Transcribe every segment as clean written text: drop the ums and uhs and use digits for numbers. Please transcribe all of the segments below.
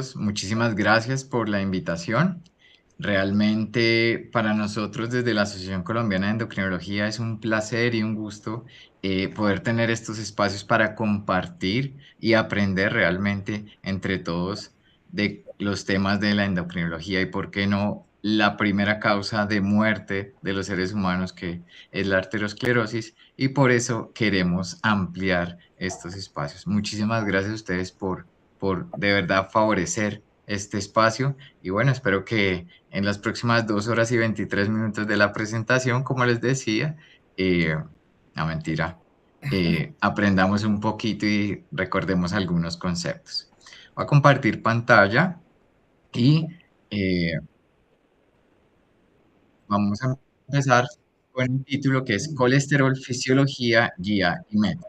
todos, muchísimas gracias por la invitación. Realmente para nosotros desde la Asociación Colombiana de Endocrinología es un placer y un gusto poder tener estos espacios para compartir y aprender realmente entre todos de los temas de la endocrinología y por qué no la primera causa de muerte de los seres humanos, que es la arteriosclerosis, y por eso queremos ampliar estos espacios. Muchísimas gracias a ustedes por de verdad favorecer este espacio y bueno, espero que en las próximas 2 horas y 23 minutos de la presentación, como les decía, eh, no mentira, aprendamos un poquito y recordemos algunos conceptos. Voy a compartir pantalla y vamos a empezar con un título que es Colesterol, Fisiología, Guía y Meta.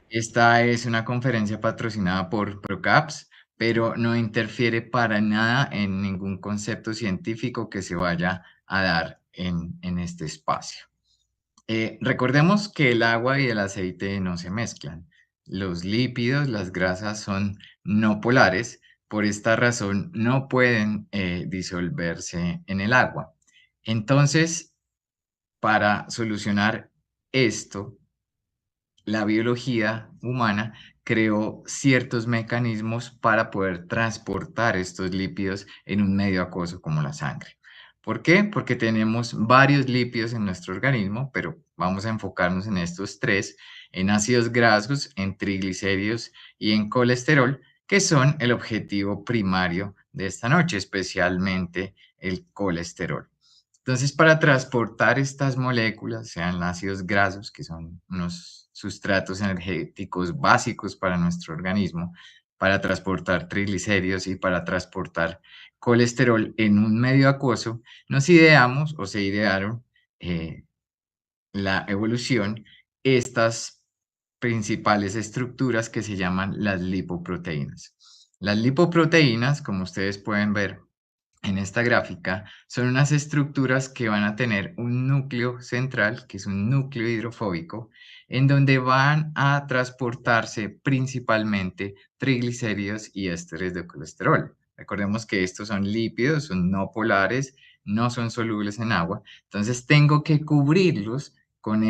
Esta es una conferencia patrocinada por Procaps, pero no interfiere para nada en ningún concepto científico que se vaya a dar en este espacio. Recordemos que el agua y el aceite no se mezclan. Los lípidos, las grasas son no polares, por esta razón no pueden disolverse en el agua. Entonces, para solucionar esto, la biología humana creó ciertos mecanismos para poder transportar estos lípidos en un medio acuoso como la sangre. ¿Por qué? Porque tenemos varios lípidos en nuestro organismo, pero vamos a enfocarnos en estos tres, en ácidos grasos, en triglicéridos y en colesterol, que son el objetivo primario de esta noche, especialmente el colesterol. Entonces, para transportar estas moléculas, sean ácidos grasos, que son unos sustratos energéticos básicos para nuestro organismo, para transportar triglicéridos y para transportar colesterol en un medio acuoso, nos ideamos o se idearon la evolución estas principales estructuras que se llaman las lipoproteínas. Las lipoproteínas, como ustedes pueden ver en esta gráfica, son unas estructuras que van a tener un núcleo central, que es un núcleo hidrofóbico, en donde van a transportarse principalmente triglicéridos y ésteres de colesterol. Recordemos que estos son lípidos, son no polares, no son solubles en agua, entonces tengo que cubrirlos con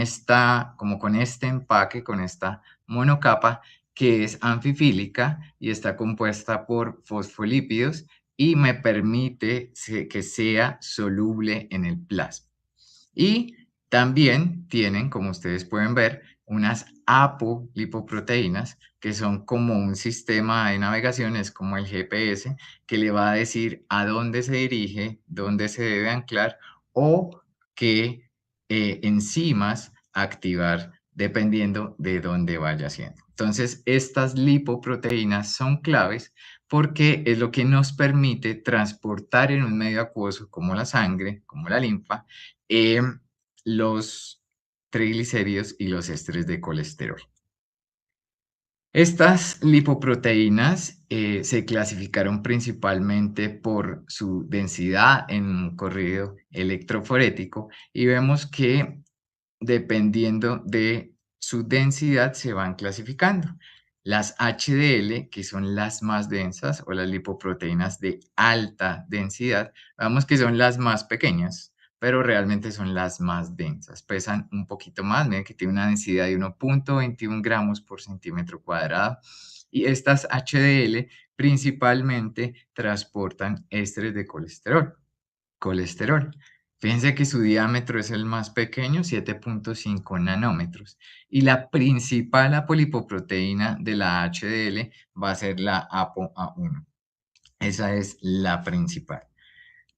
como con este empaque, con esta monocapa que es anfifílica y está compuesta por fosfolípidos y me permite que sea soluble en el plasma. Y también tienen, como ustedes pueden ver, unas apolipoproteínas que son como un sistema de navegación, es como el GPS, que le va a decir a dónde se dirige, dónde se debe anclar o qué enzimas activar dependiendo de dónde vaya siendo. Entonces, estas lipoproteínas son claves porque es lo que nos permite transportar en un medio acuoso como la sangre, como la linfa, los triglicéridos y los ésteres de colesterol. Estas lipoproteínas se clasificaron principalmente por su densidad en un corrido electroforético y vemos que dependiendo de su densidad se van clasificando. Las HDL, que son las más densas, o las lipoproteínas de alta densidad, vemos que son las más pequeñas, pero realmente son las más densas. Pesan un poquito más, miren que tiene una densidad de 1,21 gramos por centímetro cuadrado. Y estas HDL principalmente transportan ésteres de colesterol. Fíjense que su diámetro es el más pequeño, 7,5 nanómetros. Y la principal apolipoproteína de la HDL va a ser la ApoA1. Esa es la principal.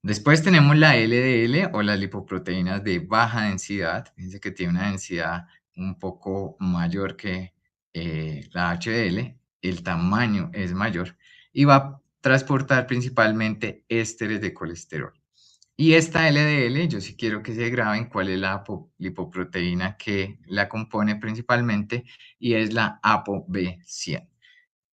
Después tenemos la LDL o las lipoproteínas de baja densidad. Fíjense que tiene una densidad un poco mayor que la HDL. El tamaño es mayor y va a transportar principalmente ésteres de colesterol. Y esta LDL, yo sí quiero que se graben cuál es la lipoproteína que la compone principalmente, y es la ApoB100.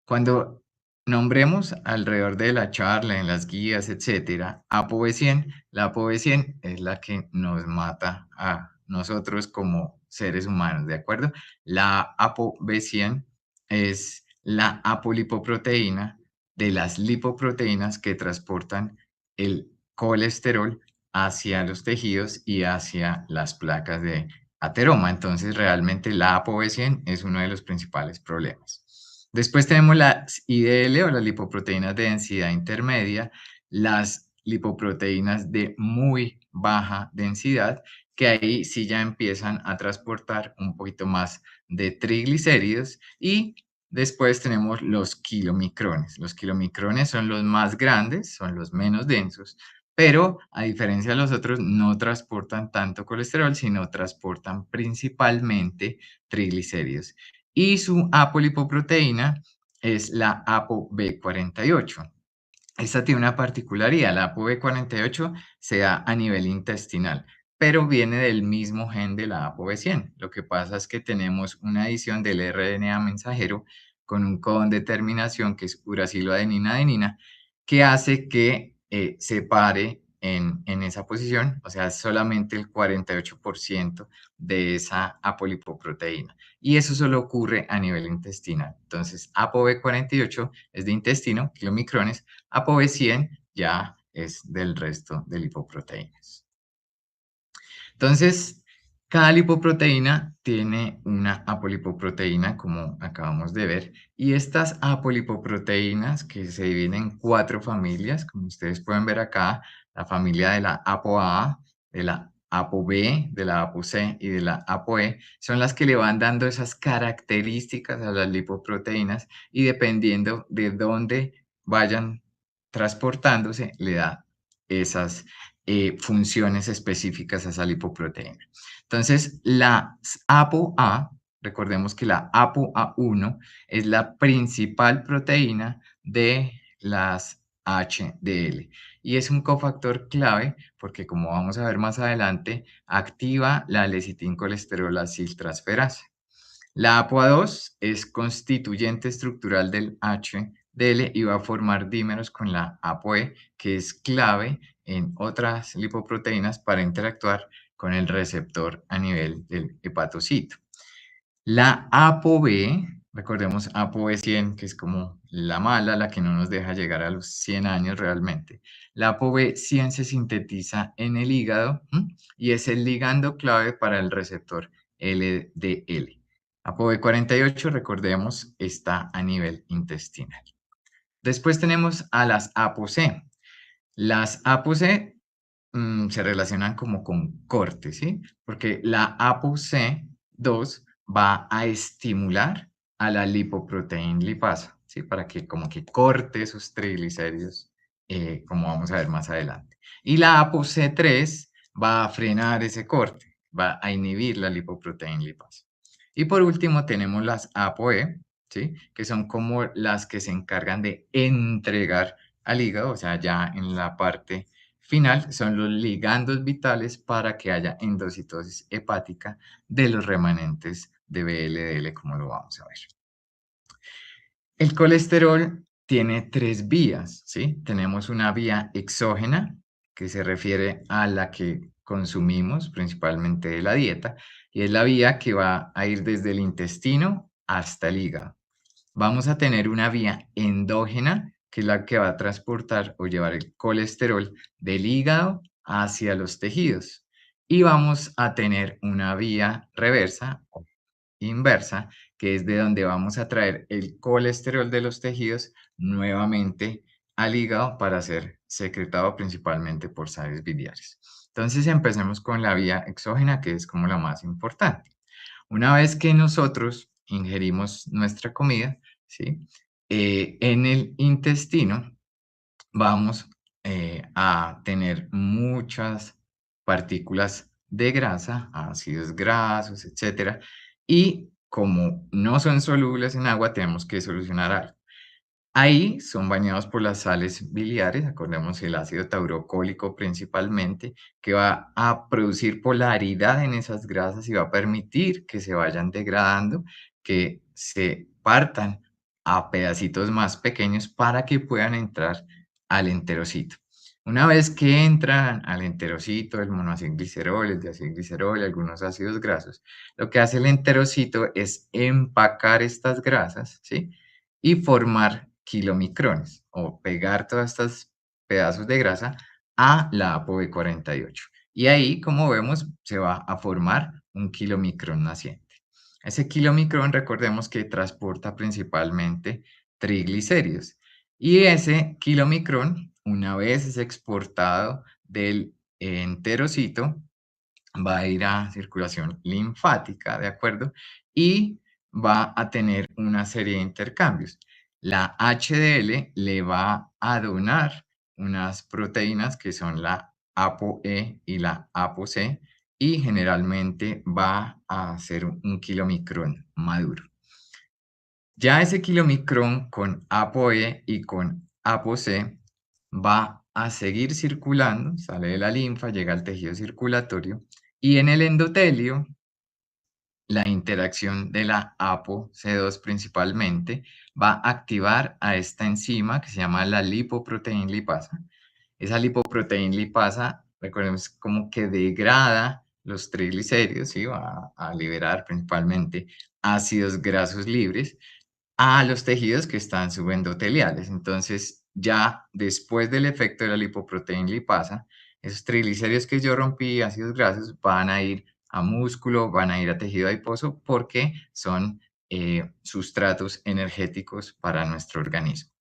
Cuando nombremos alrededor de la charla, en las guías, etcétera, ApoB100, la ApoB100 es la que nos mata a nosotros como seres humanos, ¿de acuerdo? La ApoB100 es la apolipoproteína de las lipoproteínas que transportan el colesterol hacia los tejidos y hacia las placas de ateroma. Entonces, realmente la ApoB100 es uno de los principales problemas. Después tenemos las IDL o las lipoproteínas de densidad intermedia, las lipoproteínas de muy baja densidad, que ahí sí ya empiezan a transportar un poquito más de triglicéridos. Y después tenemos los kilomicrones. Los kilomicrones son los más grandes, son los menos densos, pero a diferencia de los otros, no transportan tanto colesterol, sino transportan principalmente triglicéridos. Y su apolipoproteína es la ApoB48. Esta tiene una particularidad, la ApoB48 se da a nivel intestinal, pero viene del mismo gen de la ApoB100. Lo que pasa es que tenemos una adición del RNA mensajero con un codón de terminación que es uracilo-adenina-adenina, que hace que se pare en esa posición, o sea, solamente el 48% de esa apolipoproteína. Y eso solo ocurre a nivel intestinal. Entonces, ApoB48 es de intestino, kilomicrones, ApoB100 ya es del resto de lipoproteínas. Entonces, cada lipoproteína tiene una apolipoproteína, como acabamos de ver, y estas apolipoproteínas que se dividen en 4 familias, como ustedes pueden ver acá, la familia de la ApoA, de la ApoB, de la ApoC y de la ApoE, son las que le van dando esas características a las lipoproteínas y dependiendo de dónde vayan transportándose, le da esas funciones específicas a esa lipoproteína. Entonces, la ApoA, recordemos que la ApoA1 es la principal proteína de las HDL y es un cofactor clave porque, como vamos a ver más adelante, activa la lecitincolesterol aciltransferasa. La ApoA2 es constituyente estructural del HDL y va a formar dímeros con la ApoE, que es clave en otras lipoproteínas para interactuar con el receptor a nivel del hepatocito. La ApoB, recordemos ApoB100, que es como la mala, la que no nos deja llegar a los 100 años realmente. La ApoB100 se sintetiza en el hígado y es el ligando clave para el receptor LDL. ApoB48, recordemos, está a nivel intestinal. Después tenemos a las ApoC. Las ApoC se relacionan como con corte, ¿sí? Porque la ApoC2 va a estimular a la lipoproteína lipasa, ¿sí? Para que como que corte esos triglicéridos, como vamos a ver más adelante. Y la ApoC3 va a frenar ese corte, va a inhibir la lipoproteína lipasa. Y por último tenemos las ApoE, ¿sí? Que son como las que se encargan de entregar al hígado, o sea, ya en la parte final son los ligandos vitales para que haya endocitosis hepática de los remanentes de VLDL, como lo vamos a ver. El colesterol tiene 3 vías, ¿sí? Tenemos una vía exógena, que se refiere a la que consumimos, principalmente de la dieta, y es la vía que va a ir desde el intestino hasta el hígado. Vamos a tener una vía endógena, que es la que va a transportar o llevar el colesterol del hígado hacia los tejidos. Y vamos a tener una vía reversa o inversa, que es de donde vamos a traer el colesterol de los tejidos nuevamente al hígado para ser secretado principalmente por sales biliares. Entonces empecemos con la vía exógena, que es como la más importante. Una vez que nosotros ingerimos nuestra comida, ¿sí? En el intestino vamos a tener muchas partículas de grasa, ácidos grasos, etcétera, y como no son solubles en agua, tenemos que solucionar algo. Ahí son bañados por las sales biliares, acordemos el ácido taurocólico principalmente, que va a producir polaridad en esas grasas y va a permitir que se vayan degradando, que se partan a pedacitos más pequeños para que puedan entrar al enterocito. Una vez que entran al enterocito, el monoacilglicerol, el diacilglicerol, algunos ácidos grasos, lo que hace el enterocito es empacar estas grasas, ¿sí? Y formar kilomicrones. o pegar todas estas pedazos de grasa a la ApoB48. Y ahí, como vemos, se va a formar un kilomicrón naciente. Ese kilomicrón, recordemos que transporta principalmente triglicéridos. Y ese kilomicrón, una vez es exportado del enterocito, va a ir a circulación linfática, ¿de acuerdo? Y va a tener una serie de intercambios. La HDL le va a donar unas proteínas que son la ApoE y la ApoC y generalmente va a ser un kilomicrón maduro. Ya ese kilomicrón con ApoE y con ApoC va a seguir circulando, sale de la linfa, llega al tejido circulatorio y en el endotelio la interacción de la ApoC2 principalmente va a activar a esta enzima que se llama la lipoproteína lipasa. Esa lipoproteína lipasa, recordemos, como que degrada los triglicéridos, ¿sí? Va a liberar principalmente ácidos grasos libres a los tejidos que están subendoteliales. Entonces, ya después del efecto de la lipoproteína lipasa, esos triglicéridos que yo rompí, ácidos grasos, van a ir a músculo, van a ir a tejido adiposo porque son sustratos energéticos para nuestro organismo.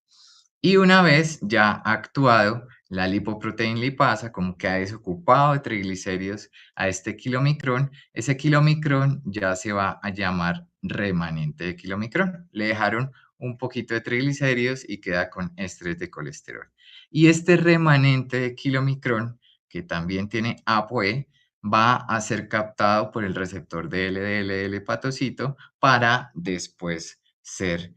Y una vez ya actuado la lipoproteína lipasa, como que ha desocupado de triglicéridos a este kilomicrón, ese kilomicrón ya se va a llamar remanente de kilomicrón. Le dejaron un poquito de triglicéridos y queda con estrés de colesterol. Y este remanente de kilomicrón, que también tiene ApoE, va a ser captado por el receptor de LDL del hepatocito para después ser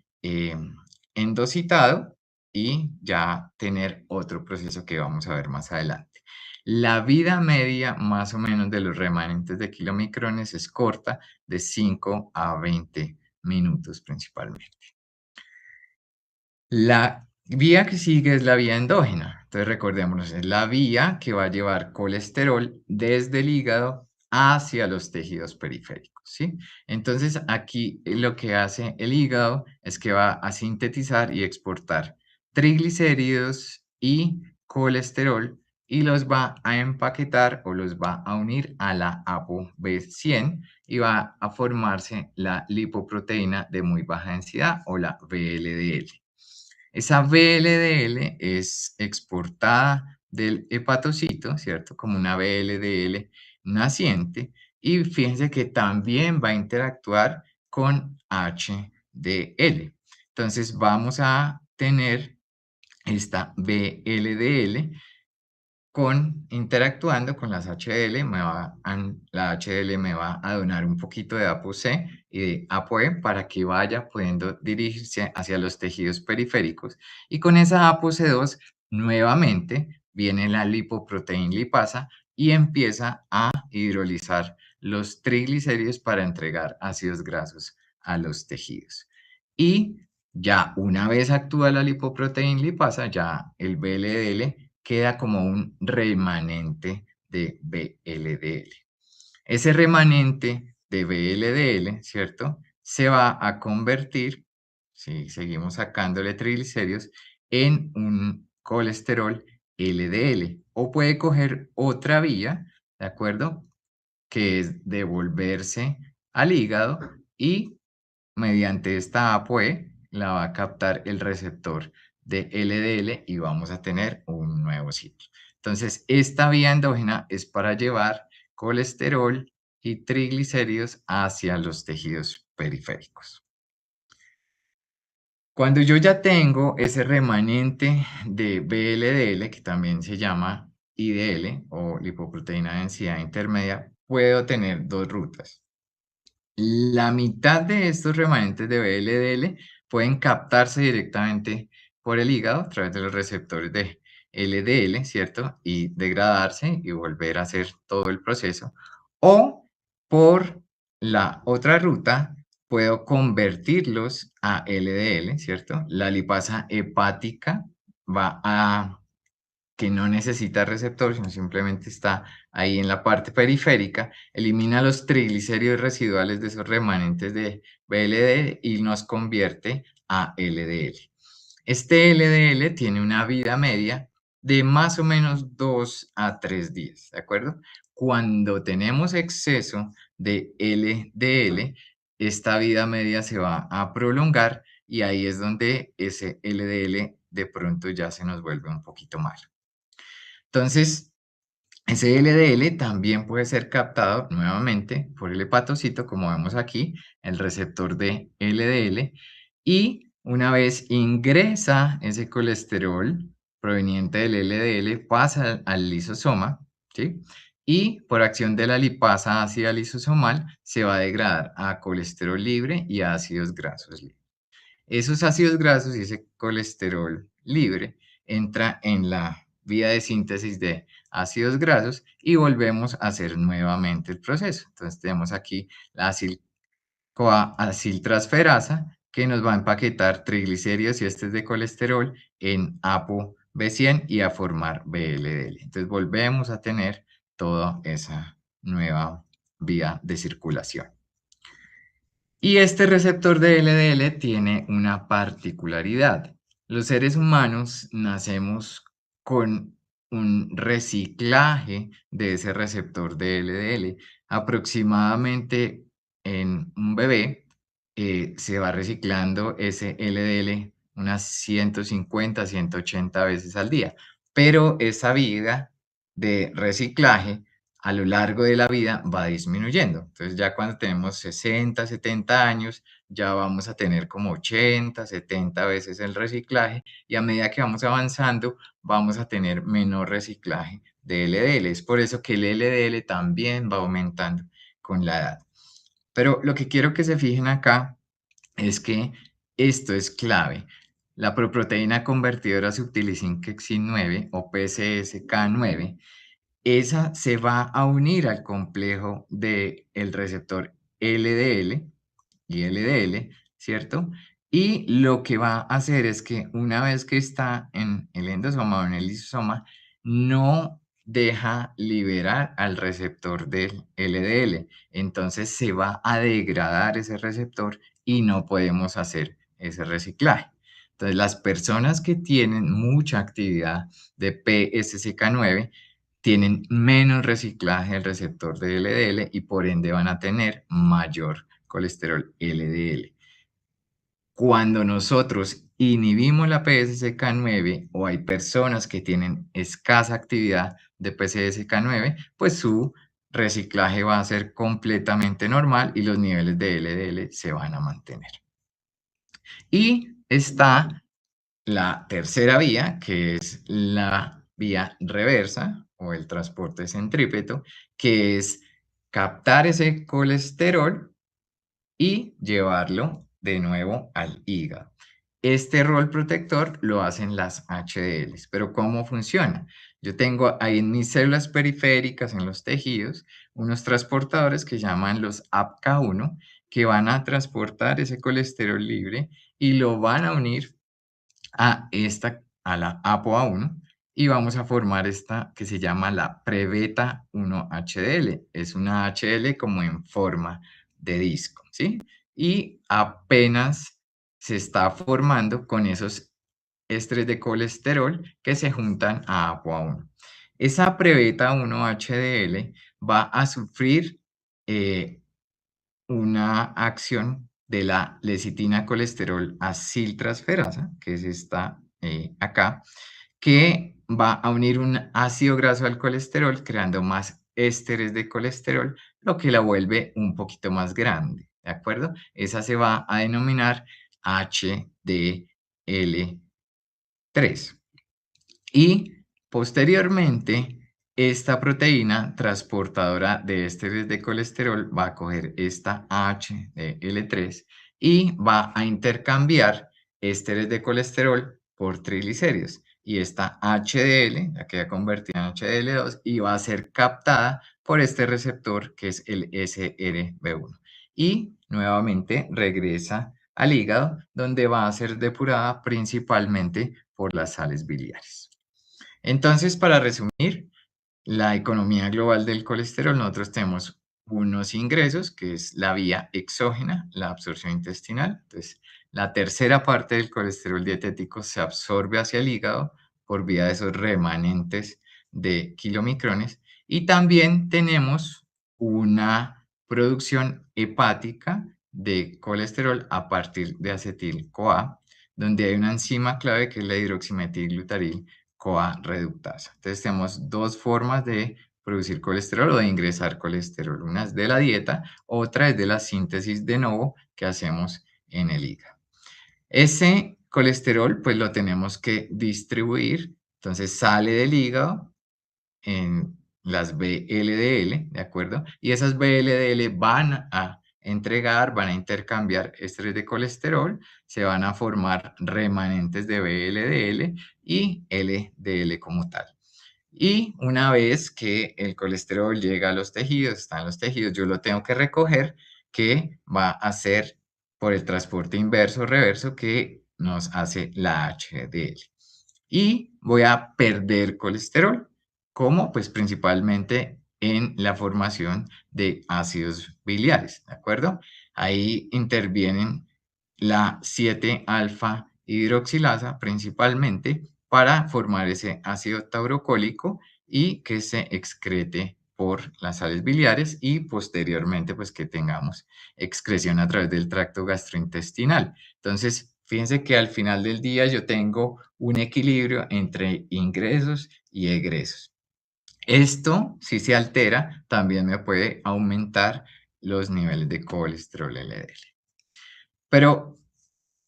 endocitado y ya tener otro proceso que vamos a ver más adelante. La vida media más o menos de los remanentes de kilomicrones es corta, de 5 a 20 minutos principalmente. La vía que sigue es la vía endógena. Entonces recordémonos, es la vía que va a llevar colesterol desde el hígado hacia los tejidos periféricos, ¿sí? Entonces aquí lo que hace el hígado es que va a sintetizar y exportar triglicéridos y colesterol y los va a empaquetar o los va a unir a la ApoB100 y va a formarse la lipoproteína de muy baja densidad o la VLDL. Esa VLDL es exportada del hepatocito, ¿cierto? Como una VLDL naciente. Y fíjense que también va a interactuar con HDL. Entonces vamos a tener esta VLDL interactuando con las HDL, la HDL me va a donar un poquito de ApoC y de ApoE para que vaya pudiendo dirigirse hacia los tejidos periféricos. Y con esa ApoC2 nuevamente viene la lipoproteína lipasa y empieza a hidrolizar los triglicéridos para entregar ácidos grasos a los tejidos. Y ya una vez actúa la lipoproteína lipasa, ya el VLDL queda como un remanente de VLDL. Ese remanente de VLDL, ¿cierto? Se va a convertir, si seguimos sacándole triglicéridos, en un colesterol LDL. O puede coger otra vía, ¿de acuerdo? Que es devolverse al hígado y mediante esta ApoE la va a captar el receptor de LDL y vamos a tener un nuevo ciclo. Entonces, esta vía endógena es para llevar colesterol y triglicéridos hacia los tejidos periféricos. Cuando yo ya tengo ese remanente de VLDL, que también se llama IDL o lipoproteína de densidad intermedia, puedo tener dos rutas. La mitad de estos remanentes de VLDL pueden captarse directamente por el hígado a través de los receptores de LDL, ¿cierto? Y degradarse y volver a hacer todo el proceso. O por la otra ruta, puedo convertirlos a LDL, ¿cierto? La lipasa hepática va a que no necesita receptor, sino simplemente está ahí en la parte periférica, elimina los triglicéridos residuales de esos remanentes de VLDL y nos convierte a LDL. Este LDL tiene una vida media de más o menos 2 a 3 días, ¿de acuerdo? Cuando tenemos exceso de LDL, esta vida media se va a prolongar y ahí es donde ese LDL de pronto ya se nos vuelve un poquito malo. Entonces, ese LDL también puede ser captado nuevamente por el hepatocito, como vemos aquí, el receptor de LDL, y una vez ingresa ese colesterol proveniente del LDL, pasa al lisosoma, ¿sí? Y por acción de la lipasa ácida lisosomal se va a degradar a colesterol libre y a ácidos grasos libres. Esos ácidos grasos y ese colesterol libre entra en la vía de síntesis de ácidos grasos y volvemos a hacer nuevamente el proceso. Entonces tenemos aquí la aciltransferasa que nos va a empaquetar triglicéridos y estés de colesterol en ApoB100 y a formar VLDL. Entonces volvemos a tener toda esa nueva vía de circulación. Y este receptor de LDL tiene una particularidad. Los seres humanos nacemos con un reciclaje de ese receptor de LDL. Aproximadamente en un bebé se va reciclando ese LDL unas 150, 180 veces al día. Pero esa vida de reciclaje a lo largo de la vida va disminuyendo. Entonces ya cuando tenemos 60, 70 años, ya vamos a tener como 80, 70 veces el reciclaje y a medida que vamos avanzando, vamos a tener menor reciclaje de LDL. Es por eso que el LDL también va aumentando con la edad. Pero lo que quiero que se fijen acá es que esto es clave. La proproteína convertidora subtilicinquexin 9 o PCSK9 esa se va a unir al complejo del receptor LDL y LDL, ¿cierto? Y lo que va a hacer es que una vez que está en el endosoma o en el lisosoma, no deja liberar al receptor del LDL. Entonces se va a degradar ese receptor y no podemos hacer ese reciclaje. Entonces las personas que tienen mucha actividad de PSCK9 tienen menos reciclaje del receptor de LDL y por ende van a tener mayor colesterol LDL. Cuando nosotros inhibimos la PCSK9 o hay personas que tienen escasa actividad de PCSK9, pues su reciclaje va a ser completamente normal y los niveles de LDL se van a mantener. Y está la tercera vía, que es la vía reversa o el transporte centrípeto, que es captar ese colesterol y llevarlo de nuevo al hígado. Este rol protector lo hacen las HDLs, pero ¿cómo funciona? Yo tengo ahí en mis células periféricas, en los tejidos, unos transportadores que llaman los APCA1, que van a transportar ese colesterol libre y lo van a unir a la ApoA1 y vamos a formar esta que se llama la prebeta 1 HDL. Es una HDL como en forma de disco, ¿sí? Y apenas se está formando con esos ésteres de colesterol que se juntan a ApoA1. Esa prebeta 1 HDL va a sufrir eh, una acción de la lecitina colesterol aciltransferasa, que es esta acá, que va a unir un ácido graso al colesterol, creando más ésteres de colesterol, lo que la vuelve un poquito más grande, ¿de acuerdo? Esa se va a denominar HDL3. Y posteriormente, esta proteína transportadora de ésteres de colesterol va a coger esta HDL3 y va a intercambiar ésteres de colesterol por triglicéridos. Y esta HDL la queda convertida en HDL2 y va a ser captada por este receptor que es el SRB1. Y nuevamente regresa al hígado, donde va a ser depurada principalmente por las sales biliares. Entonces, para resumir, la economía global del colesterol, nosotros tenemos unos ingresos, que es la vía exógena, la absorción intestinal. Entonces, la tercera parte del colesterol dietético se absorbe hacia el hígado por vía de esos remanentes de kilomicrones. Y también tenemos una producción hepática de colesterol a partir de acetil-CoA, donde hay una enzima clave que es la hidroximetilglutaril-CoA reductasa. Entonces tenemos dos formas de producir colesterol o de ingresar colesterol. Una es de la dieta, otra es de la síntesis de novo que hacemos en el hígado. Ese colesterol pues lo tenemos que distribuir, entonces sale del hígado en las VLDL, ¿de acuerdo? Y esas VLDL van a entregar, van a intercambiar estrés de colesterol, se van a formar remanentes de VLDL y LDL como tal. Y una vez que el colesterol llega a los tejidos, está en los tejidos, yo lo tengo que recoger, que va a ser por el transporte inverso o reverso que nos hace la HDL. Y voy a perder colesterol. ¿Cómo? Pues principalmente en la formación de ácidos biliares, ¿de acuerdo? Ahí intervienen la 7-alfa hidroxilasa principalmente para formar ese ácido taurocólico y que se excrete por las sales biliares y posteriormente pues que tengamos excreción a través del tracto gastrointestinal. Entonces, fíjense que al final del día yo tengo un equilibrio entre ingresos y egresos. Esto, si se altera, también me puede aumentar los niveles de colesterol LDL. Pero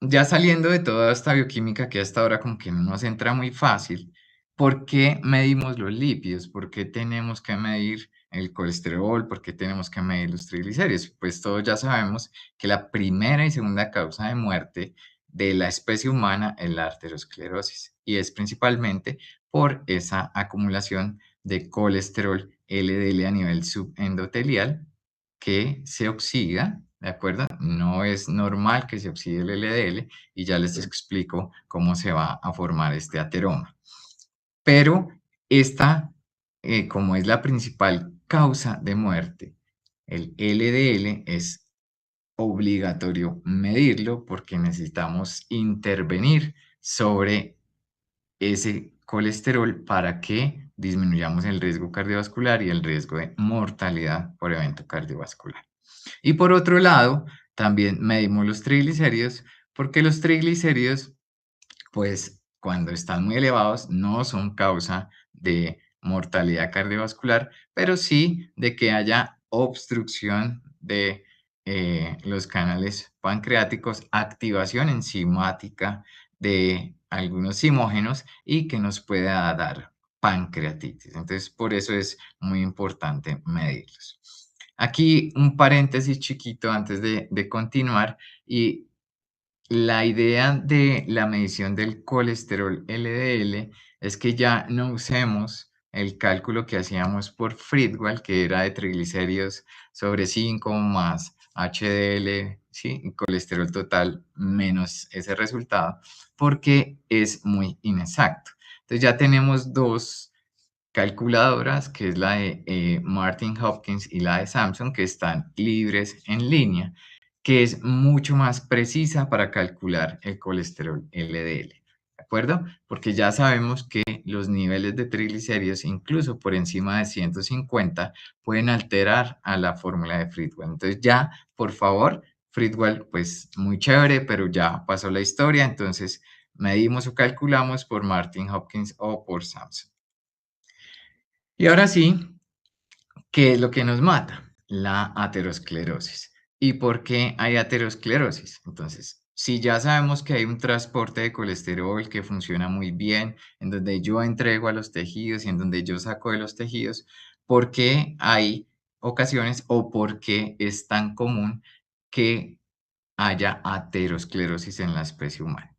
ya saliendo de toda esta bioquímica que hasta ahora como que no nos entra muy fácil, ¿por qué medimos los lípidos? ¿Por qué tenemos que medir el colesterol? ¿Por qué tenemos que medir los triglicéridos? Pues todos ya sabemos que la primera y segunda causa de muerte de la especie humana es la arteriosclerosis y es principalmente por esa acumulación de colesterol LDL a nivel subendotelial que se oxida, ¿de acuerdo? No es normal que se oxide el LDL y ya les explico cómo se va a formar este ateroma. Pero esta, como es la principal causa de muerte, el LDL es obligatorio medirlo porque necesitamos intervenir sobre ese colesterol para que disminuyamos el riesgo cardiovascular y el riesgo de mortalidad por evento cardiovascular. Y por otro lado, también medimos los triglicéridos, porque los triglicéridos, pues cuando están muy elevados, no son causa de mortalidad cardiovascular, pero sí de que haya obstrucción de los canales pancreáticos, activación enzimática de algunos zimógenos y que nos pueda dar pancreatitis. Entonces, por eso es muy importante medirlos. Aquí un paréntesis chiquito antes de continuar y la idea de la medición del colesterol LDL es que ya no usemos el cálculo que hacíamos por Fridwell, que era de triglicéridos sobre 5 más HDL, ¿sí? Y colesterol total menos ese resultado, porque es muy inexacto. Entonces ya tenemos dos calculadoras, que es la de Martin Hopkins y la de Samsung, que están libres en línea, que es mucho más precisa para calcular el colesterol LDL. ¿De acuerdo? Porque ya sabemos que los niveles de triglicéridos, incluso por encima de 150, pueden alterar a la fórmula de Fridwell. Entonces ya, por favor, Fridwell, pues muy chévere, pero ya pasó la historia, entonces medimos o calculamos por Martin Hopkins o por Samsung. Y ahora sí, ¿qué es lo que nos mata? La aterosclerosis. ¿Y por qué hay aterosclerosis? Entonces, si ya sabemos que hay un transporte de colesterol que funciona muy bien, en donde yo entrego a los tejidos y en donde yo saco de los tejidos, ¿por qué hay ocasiones o por qué es tan común que haya aterosclerosis en la especie humana?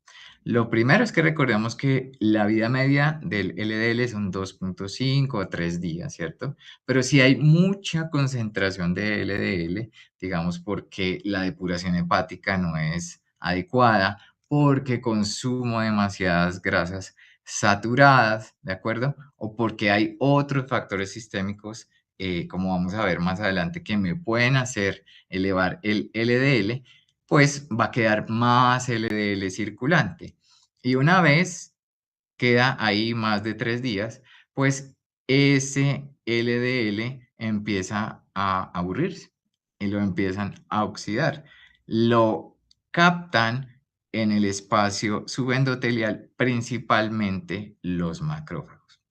Lo primero es que recordemos que la vida media del LDL son 2,5 o 3 días, ¿cierto? Pero si hay mucha concentración de LDL, digamos porque la depuración hepática no es adecuada, porque consumo demasiadas grasas saturadas, ¿de acuerdo? O porque hay otros factores sistémicos, como vamos a ver más adelante, que me pueden hacer elevar el LDL. pues va a quedar más LDL circulante. Y una vez queda ahí más de 3 días, pues ese LDL empieza a aburrirse y lo empiezan a oxidar. Lo captan en el espacio subendotelial, principalmente los macrófagos.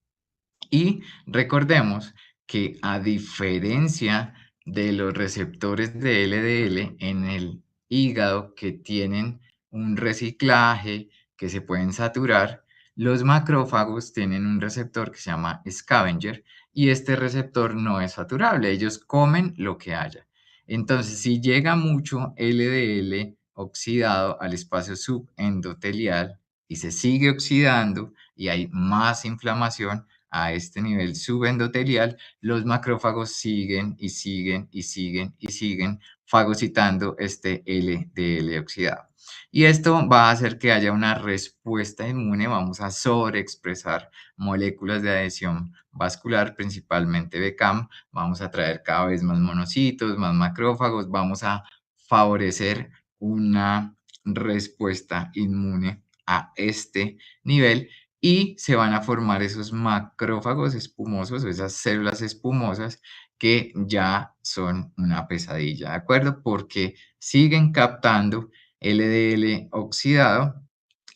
Y recordemos que a diferencia de los receptores de LDL en el hígado que tienen un reciclaje, que se pueden saturar, los macrófagos tienen un receptor que se llama scavenger y este receptor no es saturable, ellos comen lo que haya. Entonces, si llega mucho LDL oxidado al espacio subendotelial y se sigue oxidando y hay más inflamación, a este nivel subendotelial, los macrófagos siguen y siguen y siguen y siguen fagocitando este LDL oxidado. Y esto va a hacer que haya una respuesta inmune, vamos a sobreexpresar moléculas de adhesión vascular, principalmente BCAM, vamos a traer cada vez más monocitos, más macrófagos, vamos a favorecer una respuesta inmune a este nivel y se van a formar esos macrófagos espumosos o esas células espumosas que ya son una pesadilla, ¿de acuerdo? Porque siguen captando LDL oxidado,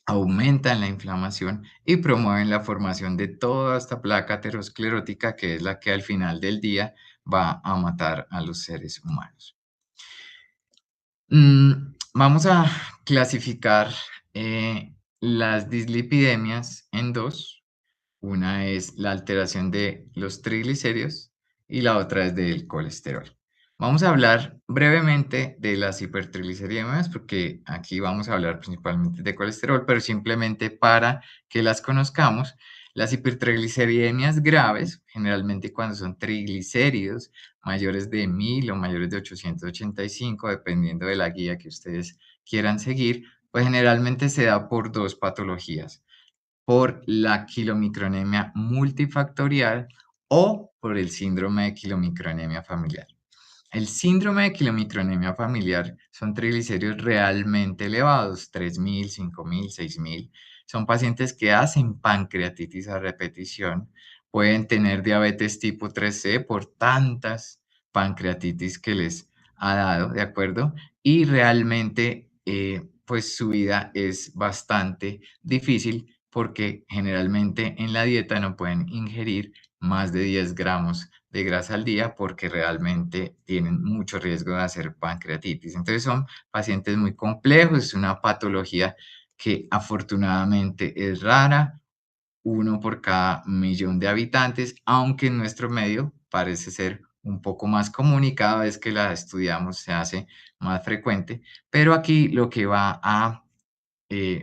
aumentan la inflamación y promueven la formación de toda esta placa aterosclerótica que es la que al final del día va a matar a los seres humanos. Vamos a clasificar las dislipidemias en dos. Una es la alteración de los triglicéridos y la otra es del colesterol. Vamos a hablar brevemente de las hipertrigliceriemias porque aquí vamos a hablar principalmente de colesterol, pero simplemente para que las conozcamos. Las hipertrigliceriemias graves, generalmente cuando son triglicéridos mayores de 1000 o mayores de 885, dependiendo de la guía que ustedes quieran seguir, pues generalmente se da por dos patologías por la quilomicronemia multifactorial o por el síndrome de quilomicronemia familiar. El síndrome de quilomicronemia familiar son triglicéridos realmente elevados, 3000, 5000, 6000. Son pacientes que hacen pancreatitis a repetición, pueden tener diabetes tipo 3C por tantas pancreatitis que les ha dado, ¿de acuerdo? Y realmente, pues su vida es bastante difícil porque generalmente en la dieta no pueden ingerir más de 10 gramos de grasa al día porque realmente tienen mucho riesgo de hacer pancreatitis. Entonces son pacientes muy complejos, es una patología que afortunadamente es rara, uno por cada millón de habitantes, aunque en nuestro medio parece ser un poco más común y cada vez que la estudiamos se hace más frecuente, pero aquí lo que va a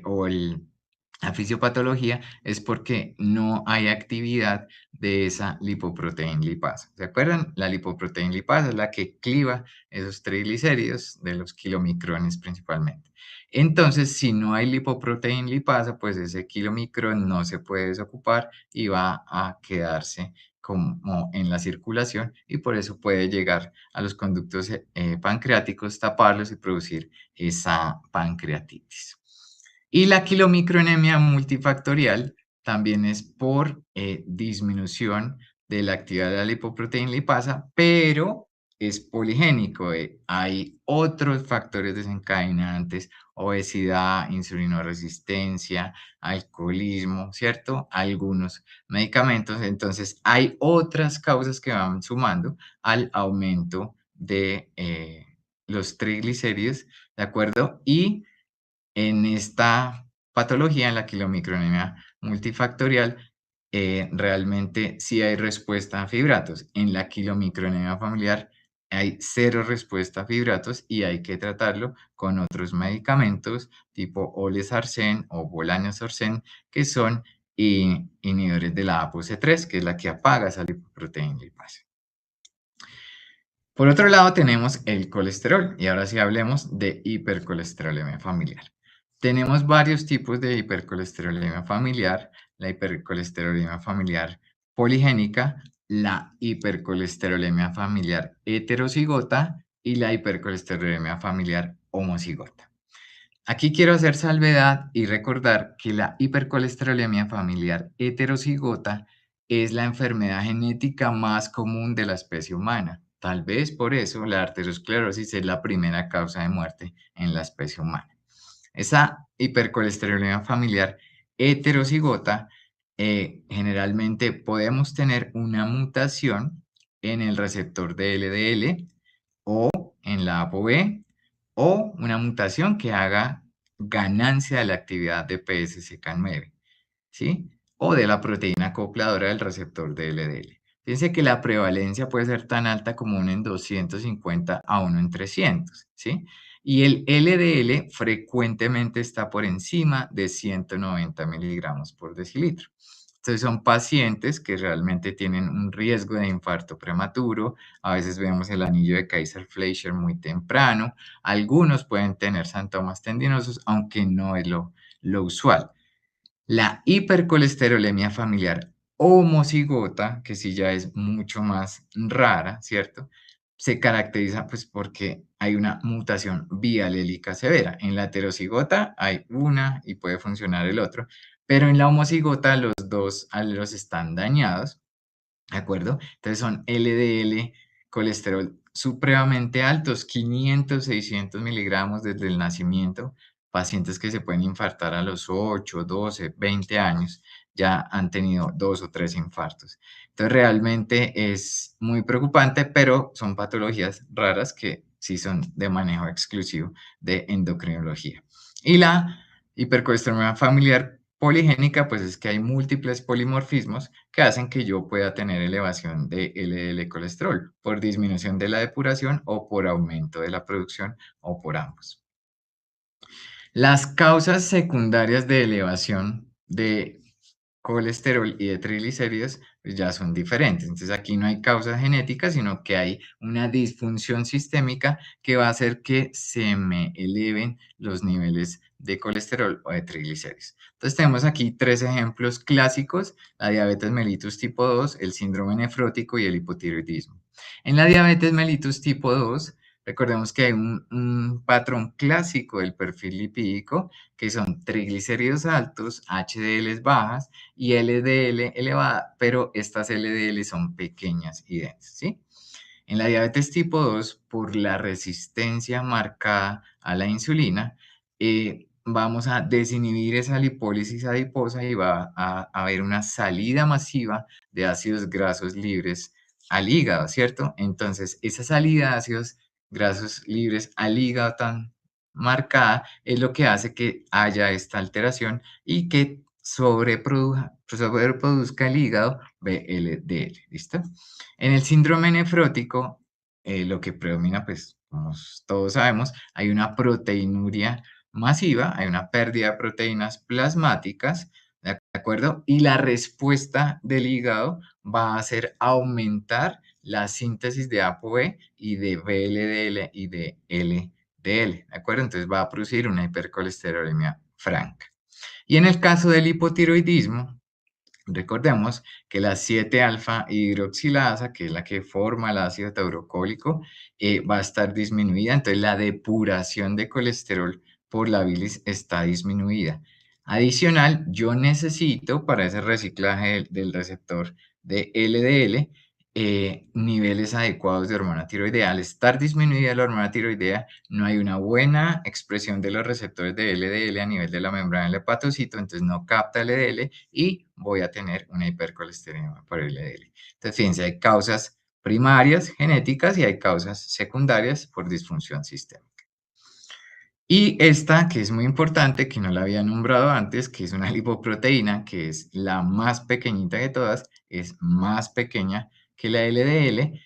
o la fisiopatología es porque no hay actividad de esa lipoproteína lipasa. ¿Se acuerdan? La lipoproteína lipasa es la que cliva esos triglicéridos de los kilomicrones principalmente. Entonces, si no hay lipoproteína lipasa, pues ese kilomicrón no se puede desocupar y va a quedarse como en la circulación y por eso puede llegar a los conductos pancreáticos, taparlos y producir esa pancreatitis. Y la quilomicronemia multifactorial también es por disminución de la actividad de la lipoproteína lipasa, pero es poligénico. Hay otros factores desencadenantes, obesidad, insulinoresistencia, alcoholismo, ¿cierto? Algunos medicamentos. Entonces, hay otras causas que van sumando al aumento de los triglicéridos, ¿de acuerdo? Y en esta patología, en la quilomicronemia multifactorial, realmente sí hay respuesta a fibratos. En la quilomicronemia familiar hay cero respuesta a fibratos y hay que tratarlo con otros medicamentos tipo olezarsen o volanesorsen, que son inhibidores de la ApoC3, que es la que apaga esa lipoproteína lipasa. Por otro lado, tenemos el colesterol y ahora sí hablemos de hipercolesterolemia familiar. Tenemos varios tipos de hipercolesterolemia familiar, la hipercolesterolemia familiar poligénica, la hipercolesterolemia familiar heterocigota y la hipercolesterolemia familiar homocigota. Aquí quiero hacer salvedad y recordar que la hipercolesterolemia familiar heterocigota es la enfermedad genética más común de la especie humana. Tal vez por eso la arteriosclerosis es la primera causa de muerte en la especie humana. Esa hipercolesterolemia familiar heterocigota, generalmente podemos tener una mutación en el receptor de LDL o en la ApoB o una mutación que haga ganancia de la actividad de PSCK9, ¿sí? O de la proteína acopladora del receptor de LDL. Fíjense que la prevalencia puede ser tan alta como 1 en 250 a 1 en 300, ¿sí? Y el LDL frecuentemente está por encima de 190 miligramos por decilitro. Entonces son pacientes que realmente tienen un riesgo de infarto prematuro. A veces vemos el anillo de Kaiser-Fleischer muy temprano. Algunos pueden tener síntomas tendinosos, aunque no es lo usual. La hipercolesterolemia familiar homocigota, que sí ya es mucho más rara, ¿cierto? Se caracteriza pues porque hay una mutación bialélica severa. En la heterocigota hay una y puede funcionar el otro, pero en la homocigota los dos alelos están dañados, ¿de acuerdo? Entonces son LDL, colesterol supremamente altos, 500, 600 miligramos desde el nacimiento, pacientes que se pueden infartar a los 8, 12, 20 años, ya han tenido 2 o 3 infartos. Entonces realmente es muy preocupante, pero son patologías raras que sí son de manejo exclusivo de endocrinología. Y la hipercolesterolemia familiar poligénica, pues es que hay múltiples polimorfismos que hacen que yo pueda tener elevación de LDL colesterol por disminución de la depuración o por aumento de la producción o por ambos. Las causas secundarias de elevación de colesterol y de triglicéridos pues ya son diferentes. Entonces aquí no hay causa genética, sino que hay una disfunción sistémica que va a hacer que se me eleven los niveles de colesterol o de triglicéridos. Entonces tenemos aquí tres ejemplos clásicos: la diabetes mellitus tipo 2, el síndrome nefrótico y el hipotiroidismo. En la diabetes mellitus tipo 2, recordemos que hay un patrón clásico del perfil lipídico, que son triglicéridos altos, HDLs bajas y LDL elevada, pero estas LDL son pequeñas y densas, ¿sí? En la diabetes tipo 2, por la resistencia marcada a la insulina, vamos a desinhibir esa lipólisis adiposa y va a haber una salida masiva de ácidos grasos libres al hígado, ¿cierto? Entonces, esa salida de ácidos grasos libres al hígado tan marcada es lo que hace que haya esta alteración y que sobreproduzca el hígado VLDL, ¿listo? En el síndrome nefrótico, lo que predomina, pues, como todos sabemos, hay una proteinuria masiva, hay una pérdida de proteínas plasmáticas, ¿de acuerdo? Y la respuesta del hígado va a ser aumentar la síntesis de ApoB y de VLDL y de LDL, ¿de acuerdo? Entonces va a producir una hipercolesterolemia franca. Y en el caso del hipotiroidismo, recordemos que la 7-alfa hidroxilasa, que es la que forma el ácido taurocólico, va a estar disminuida, entonces la depuración de colesterol por la bilis está disminuida. Adicional, yo necesito para ese reciclaje del receptor de LDL niveles adecuados de hormona tiroidea. Al estar disminuida la hormona tiroidea, no hay una buena expresión de los receptores de LDL a nivel de la membrana del hepatocito, entonces no capta LDL y voy a tener una hipercolesterolemia por LDL. Entonces, fíjense, hay causas primarias genéticas y hay causas secundarias por disfunción sistémica. Y esta, que es muy importante, que no la había nombrado antes, que es una lipoproteína, que es la más pequeñita de todas, es más pequeña que la LDL,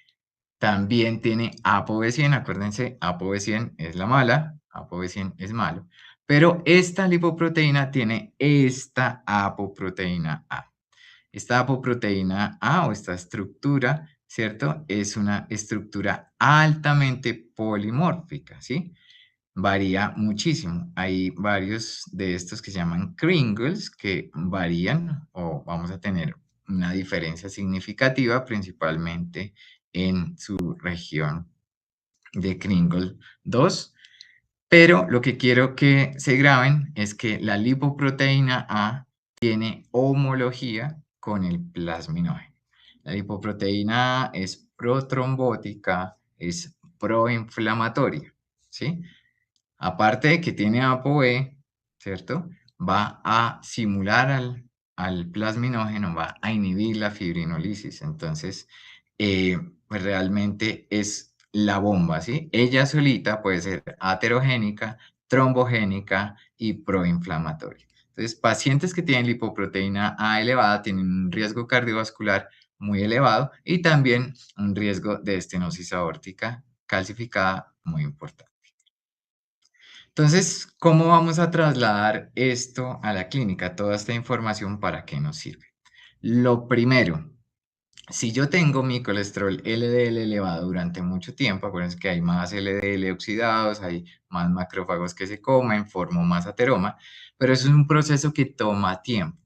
también tiene ApoB100, acuérdense, ApoB100 es la mala, ApoB100 es malo, pero esta lipoproteína tiene esta apoproteína A. Esta apoproteína A o esta estructura, ¿cierto? Es una estructura altamente polimórfica, ¿sí? Varía muchísimo. Hay varios de estos que se llaman Kringles que varían o vamos a tener una diferencia significativa, principalmente en su región de Kringle 2. Pero lo que quiero que se graben es que la lipoproteína A tiene homología con el plasminógeno. La lipoproteína A es protrombótica, es proinflamatoria, ¿sí? Aparte de que tiene ApoE, ¿cierto? Va a simular al plasminógeno, va a inhibir la fibrinolisis. Entonces, pues realmente es la bomba, ¿sí? Ella solita puede ser aterogénica, trombogénica y proinflamatoria. Entonces, pacientes que tienen lipoproteína A elevada tienen un riesgo cardiovascular muy elevado y también un riesgo de estenosis aórtica calcificada muy importante. Entonces, ¿cómo vamos a trasladar esto a la clínica? Toda esta información, ¿para qué nos sirve? Lo primero, si yo tengo mi colesterol LDL elevado durante mucho tiempo, acuérdense que hay más LDL oxidados, hay más macrófagos que se comen, formo más ateroma, pero eso es un proceso que toma tiempo.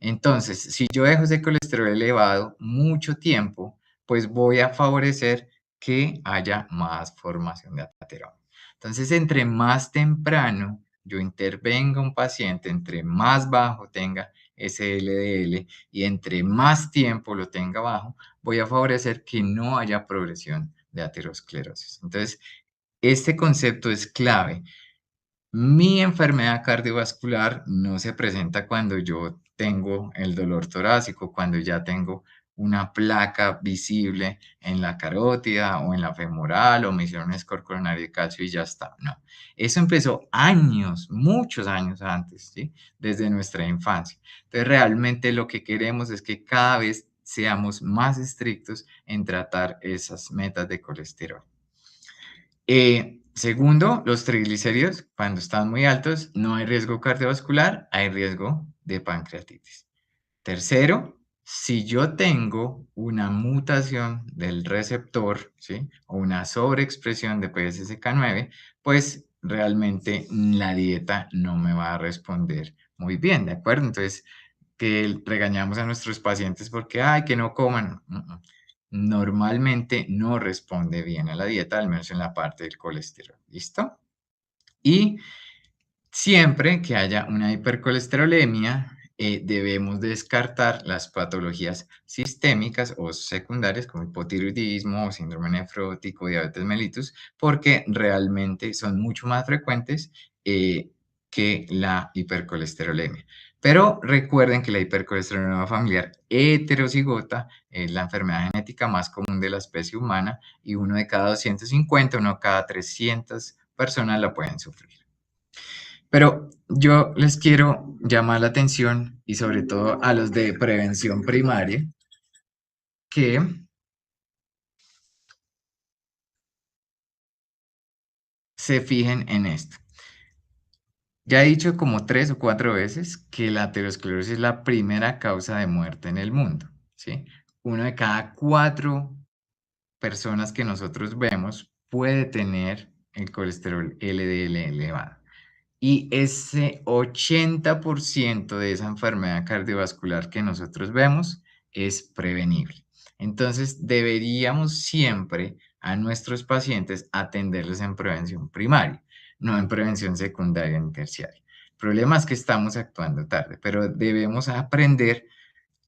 Entonces, si yo dejo ese colesterol elevado mucho tiempo, pues voy a favorecer que haya más formación de ateroma. Entonces, entre más temprano yo intervenga un paciente, entre más bajo tenga ese LDL y entre más tiempo lo tenga bajo, voy a favorecer que no haya progresión de aterosclerosis. Entonces, este concepto es clave. Mi enfermedad cardiovascular no se presenta cuando yo tengo el dolor torácico, cuando ya tengo una placa visible en la carótida o en la femoral o me hicieron un score coronario de calcio y ya está. No, eso empezó años, muchos años antes, ¿sí? Desde nuestra infancia. Entonces, realmente lo que queremos es que cada vez seamos más estrictos en tratar esas metas de colesterol. Segundo, los triglicéridos, cuando están muy altos, no hay riesgo cardiovascular, hay riesgo de pancreatitis. Tercero, si yo tengo una mutación del receptor, ¿sí? O una sobreexpresión de PSSK9, pues realmente la dieta no me va a responder muy bien, ¿de acuerdo? Entonces, que regañamos a nuestros pacientes porque, ay, que no coman. Normalmente no responde bien a la dieta, al menos en la parte del colesterol. ¿Listo? Y siempre que haya una hipercolesterolemia, debemos descartar las patologías sistémicas o secundarias como hipotiroidismo o síndrome nefrótico, diabetes mellitus, porque realmente son mucho más frecuentes que la hipercolesterolemia. Pero recuerden que la hipercolesterolemia familiar heterocigota es la enfermedad genética más común de la especie humana y uno de cada 250, uno de cada 300 personas la pueden sufrir. Pero yo les quiero llamar la atención y sobre todo a los de prevención primaria que se fijen en esto. Ya he dicho como 3 o 4 veces que la aterosclerosis es la primera causa de muerte en el mundo, ¿sí? Uno de cada 4 personas que nosotros vemos puede tener el colesterol LDL elevado. Y ese 80% de esa enfermedad cardiovascular que nosotros vemos es prevenible. Entonces, deberíamos siempre a nuestros pacientes atenderlos en prevención primaria, no en prevención secundaria ni terciaria. El problema es que estamos actuando tarde, pero debemos aprender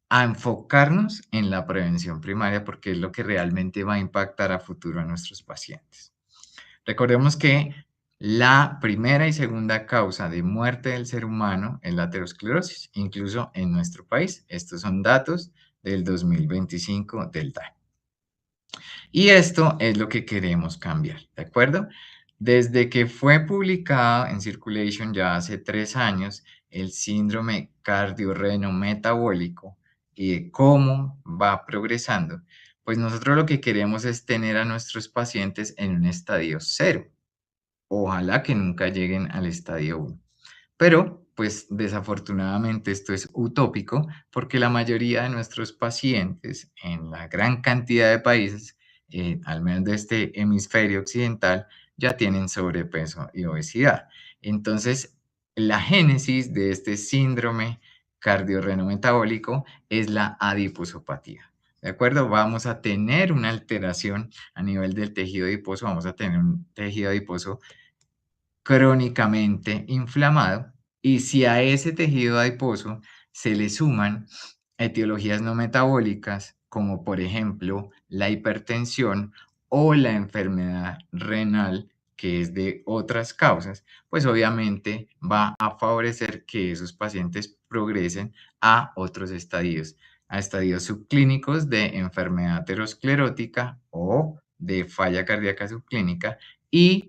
a enfocarnos en la prevención primaria porque es lo que realmente va a impactar a futuro a nuestros pacientes. Recordemos que la primera y segunda causa de muerte del ser humano es la aterosclerosis, incluso en nuestro país. Estos son datos del 2025 del DANE. Y esto es lo que queremos cambiar, ¿de acuerdo? Desde que fue publicado en Circulation ya hace 3 años el síndrome cardiorreno metabólico y cómo va progresando, pues nosotros lo que queremos es tener a nuestros pacientes en un estadio cero. Ojalá que nunca lleguen al estadio 1. Pero, pues desafortunadamente esto es utópico porque la mayoría de nuestros pacientes en la gran cantidad de países, al menos de este hemisferio occidental, ya tienen sobrepeso y obesidad. Entonces, la génesis de este síndrome cardiorrenometabólico es la adiposopatía. ¿De acuerdo? Vamos a tener una alteración a nivel del tejido adiposo, vamos a tener un tejido adiposo crónicamente inflamado, y si a ese tejido adiposo se le suman etiologías no metabólicas, como por ejemplo la hipertensión o la enfermedad renal, que es de otras causas, pues obviamente va a favorecer que esos pacientes progresen a otros estadios, a estadios subclínicos de enfermedad aterosclerótica o de falla cardíaca subclínica, y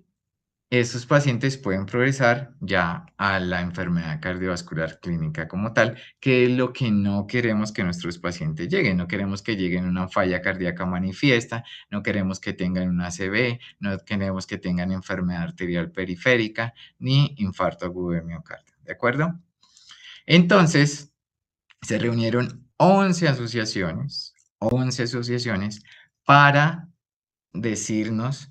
esos pacientes pueden progresar ya a la enfermedad cardiovascular clínica como tal, que es lo que no queremos que nuestros pacientes lleguen. No queremos que lleguen a una falla cardíaca manifiesta, no queremos que tengan una ACV, no queremos que tengan enfermedad arterial periférica ni infarto agudo de miocardio, ¿de acuerdo? Entonces, se reunieron 11 asociaciones para decirnos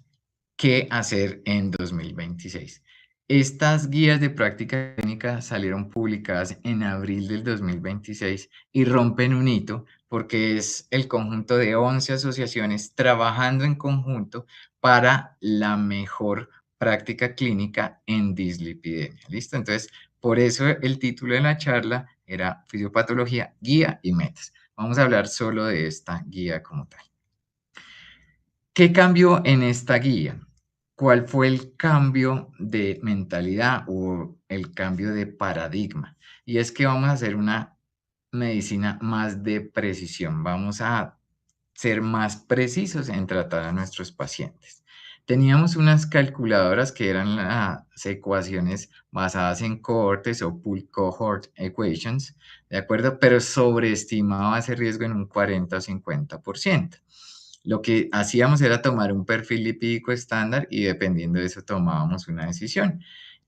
qué hacer en 2026. Estas guías de práctica clínica salieron publicadas en abril del 2026 y rompen un hito porque es el conjunto de 11 asociaciones trabajando en conjunto para la mejor práctica clínica en dislipidemia. ¿Listo? Entonces, por eso el título de la charla era Fisiopatología, Guía y Metas. Vamos a hablar solo de esta guía como tal. ¿Qué cambió en esta guía? ¿Cuál fue el cambio de mentalidad o el cambio de paradigma? Y es que vamos a hacer una medicina más de precisión. Vamos a ser más precisos en tratar a nuestros pacientes. Teníamos unas calculadoras que eran las ecuaciones basadas en cohortes o pool cohort equations, ¿de acuerdo? Pero sobreestimaba ese riesgo en un 40 o 50%. Lo que hacíamos era tomar un perfil lipídico estándar y dependiendo de eso tomábamos una decisión.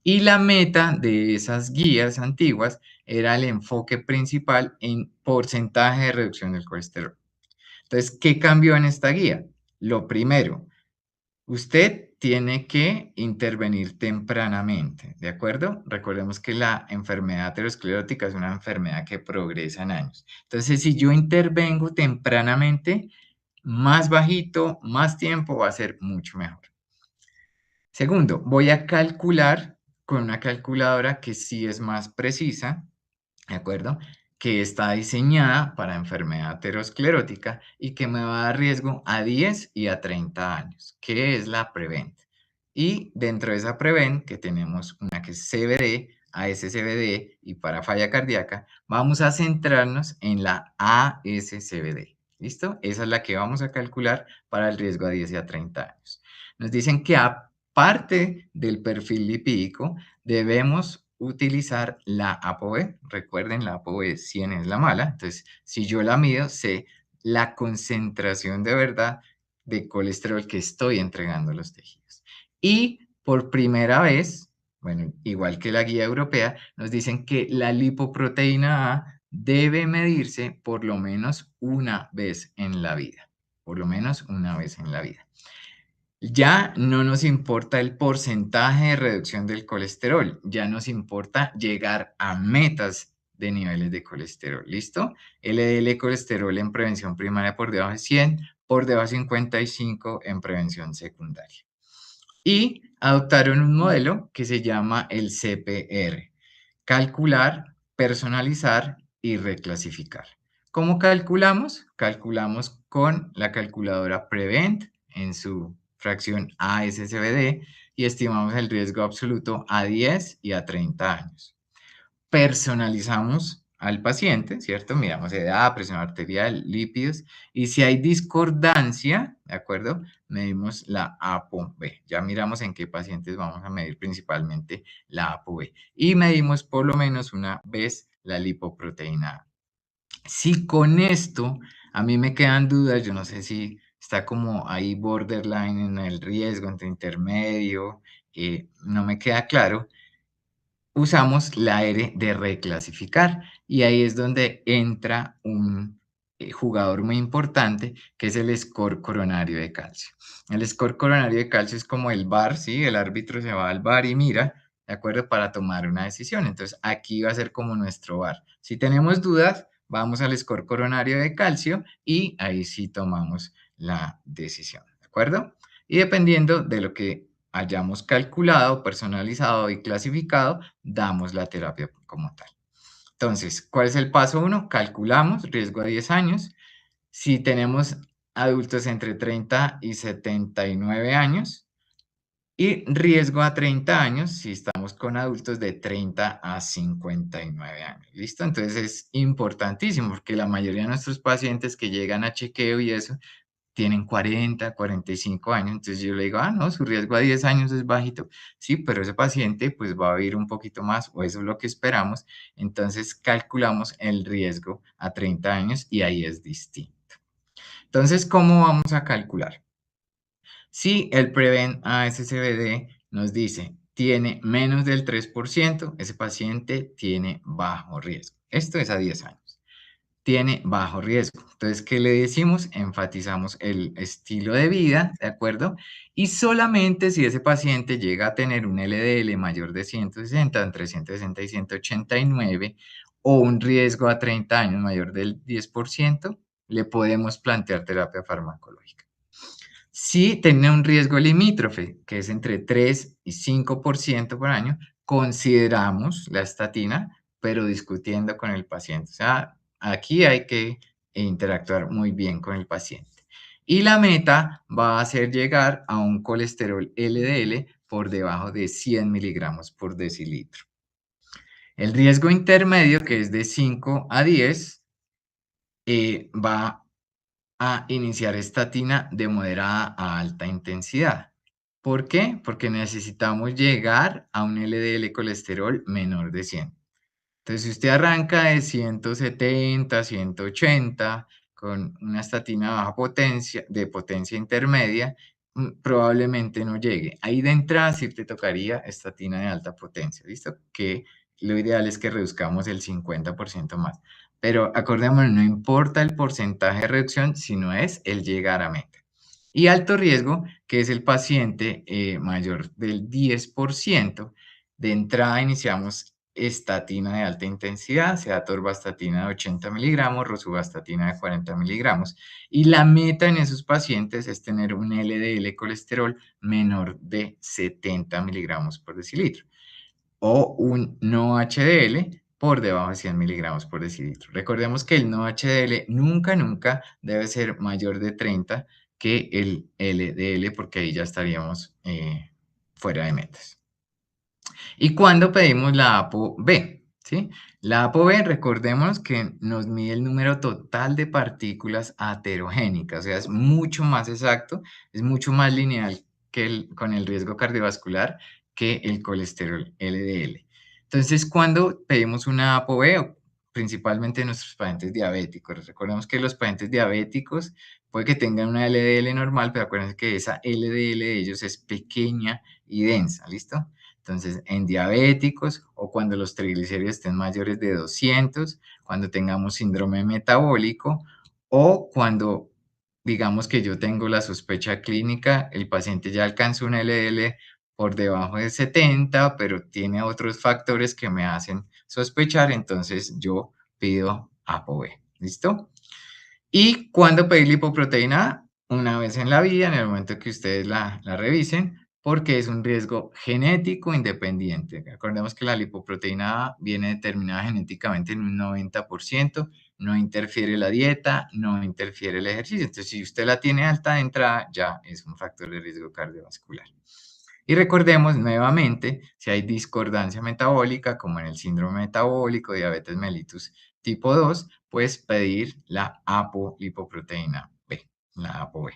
Y la meta de esas guías antiguas era el enfoque principal en porcentaje de reducción del colesterol. Entonces, ¿qué cambió en esta guía? Lo primero, usted tiene que intervenir tempranamente, ¿de acuerdo? Recordemos que la enfermedad aterosclerótica es una enfermedad que progresa en años. Entonces, si yo intervengo tempranamente, más bajito, más tiempo, va a ser mucho mejor. Segundo, voy a calcular con una calculadora que sí es más precisa, ¿de acuerdo? Que está diseñada para enfermedad aterosclerótica y que me va a dar riesgo a 10 y a 30 años, que es la Prevent. Y dentro de esa Prevent, que tenemos una que es CVD, ASCVD y para falla cardíaca, vamos a centrarnos en la ASCVD. ¿Listo? Esa es la que vamos a calcular para el riesgo a 10 y a 30 años. Nos dicen que aparte del perfil lipídico, debemos utilizar la ApoB. Recuerden, la ApoB 100 es la mala. Entonces, si yo la mido, sé la concentración de verdad de colesterol que estoy entregando a los tejidos. Y por primera vez, bueno, igual que la guía europea, nos dicen que la lipoproteína A debe medirse por lo menos una vez en la vida. Por lo menos una vez en la vida. Ya no nos importa el porcentaje de reducción del colesterol, ya nos importa llegar a metas de niveles de colesterol, ¿listo? LDL colesterol en prevención primaria por debajo de 100, por debajo de 55 en prevención secundaria. Y adoptaron un modelo que se llama el CPR: calcular, personalizar y reclasificar. ¿Cómo calculamos? Calculamos con la calculadora Prevent en su fracción ASCVD y estimamos el riesgo absoluto a 10 y a 30 años. Personalizamos al paciente, ¿cierto? Miramos edad, presión arterial, lípidos, y si hay discordancia, ¿de acuerdo? Medimos la ApoB. Ya miramos en qué pacientes vamos a medir principalmente la ApoB. Y medimos por lo menos una vez la lipoproteína A. Si con esto a mí me quedan dudas, yo no sé si está como ahí borderline en el riesgo, entre intermedio, no me queda claro, usamos la R de reclasificar y ahí es donde entra un jugador muy importante que es el score coronario de calcio. El score coronario de calcio es como el VAR, ¿sí? El árbitro se va al VAR y mira, ¿de acuerdo? Para tomar una decisión. Entonces aquí va a ser como nuestro VAR. Si tenemos dudas, vamos al score coronario de calcio y ahí sí tomamos la decisión, ¿de acuerdo? Y dependiendo de lo que hayamos calculado, personalizado y clasificado, damos la terapia como tal. Entonces, ¿cuál es el paso uno? Calculamos riesgo a 10 años. Si tenemos adultos entre 30 y 79 años, y riesgo a 30 años si estamos con adultos de 30 a 59 años. ¿Listo? Entonces es importantísimo porque la mayoría de nuestros pacientes que llegan a chequeo y eso tienen 40, 45 años. Entonces yo le digo, ah, no, su riesgo a 10 años es bajito. Sí, pero ese paciente pues va a vivir un poquito más o eso es lo que esperamos. Entonces calculamos el riesgo a 30 años y ahí es distinto. Entonces, ¿cómo vamos a calcular? Si el Prevent ASCVD nos dice, tiene menos del 3%, ese paciente tiene bajo riesgo. Esto es a 10 años. Tiene bajo riesgo. Entonces, ¿qué le decimos? Enfatizamos el estilo de vida, ¿de acuerdo? Y solamente si ese paciente llega a tener un LDL mayor de 160, entre 160 y 189, o un riesgo a 30 años mayor del 10%, le podemos plantear terapia farmacológica. Si tiene un riesgo limítrofe, que es entre 3 y 5% por año, consideramos la estatina, pero discutiendo con el paciente. O sea, aquí hay que interactuar muy bien con el paciente. Y la meta va a ser llegar a un colesterol LDL por debajo de 100 miligramos por decilitro. El riesgo intermedio, que es de 5 a 10, va a iniciar estatina de moderada a alta intensidad. ¿Por qué? Porque necesitamos llegar a un LDL colesterol menor de 100. Entonces, si usted arranca de 170, 180 con una estatina baja potencia, de potencia intermedia, probablemente no llegue. Ahí de entrada sí te tocaría estatina de alta potencia, ¿listo? Que lo ideal es que reduzcamos el 50% más. Pero acordémonos, no importa el porcentaje de reducción, sino es el llegar a meta. Y alto riesgo, que es el paciente mayor del 10%, de entrada iniciamos estatina de alta intensidad, sea atorvastatina de 80 miligramos, rosuvastatina de 40 miligramos. Y la meta en esos pacientes es tener un LDL colesterol menor de 70 miligramos por decilitro o un no HDL por debajo de 100 miligramos por decilitro. Recordemos que el no HDL nunca, nunca debe ser mayor de 30 que el LDL porque ahí ya estaríamos fuera de metas. ¿Y cuándo pedimos la ApoB? ¿Sí? La ApoB, recordemos que nos mide el número total de partículas aterogénicas, o sea, es mucho más exacto, es mucho más lineal que con el riesgo cardiovascular que el colesterol LDL. Entonces, ¿cuándo pedimos una ApoB? Principalmente en nuestros pacientes diabéticos. Recordemos que los pacientes diabéticos puede que tengan una LDL normal, pero acuérdense que esa LDL de ellos es pequeña y densa, ¿listo? Entonces, en diabéticos o cuando los triglicéridos estén mayores de 200, cuando tengamos síndrome metabólico o cuando digamos que yo tengo la sospecha clínica, el paciente ya alcanzó un LDL por debajo de 70, pero tiene otros factores que me hacen sospechar, entonces yo pido ApoB. ¿Listo? ¿Y cuándo pedir lipoproteína A? Una vez en la vida, en el momento que ustedes la revisen, porque es un riesgo genético independiente. Recordemos que la lipoproteína A viene determinada genéticamente en un 90%, no interfiere la dieta, no interfiere el ejercicio. Entonces, si usted la tiene alta de entrada, ya es un factor de riesgo cardiovascular. Y recordemos nuevamente, si hay discordancia metabólica, como en el síndrome metabólico, diabetes mellitus tipo 2, pues pedir la apolipoproteína B, la ApoB.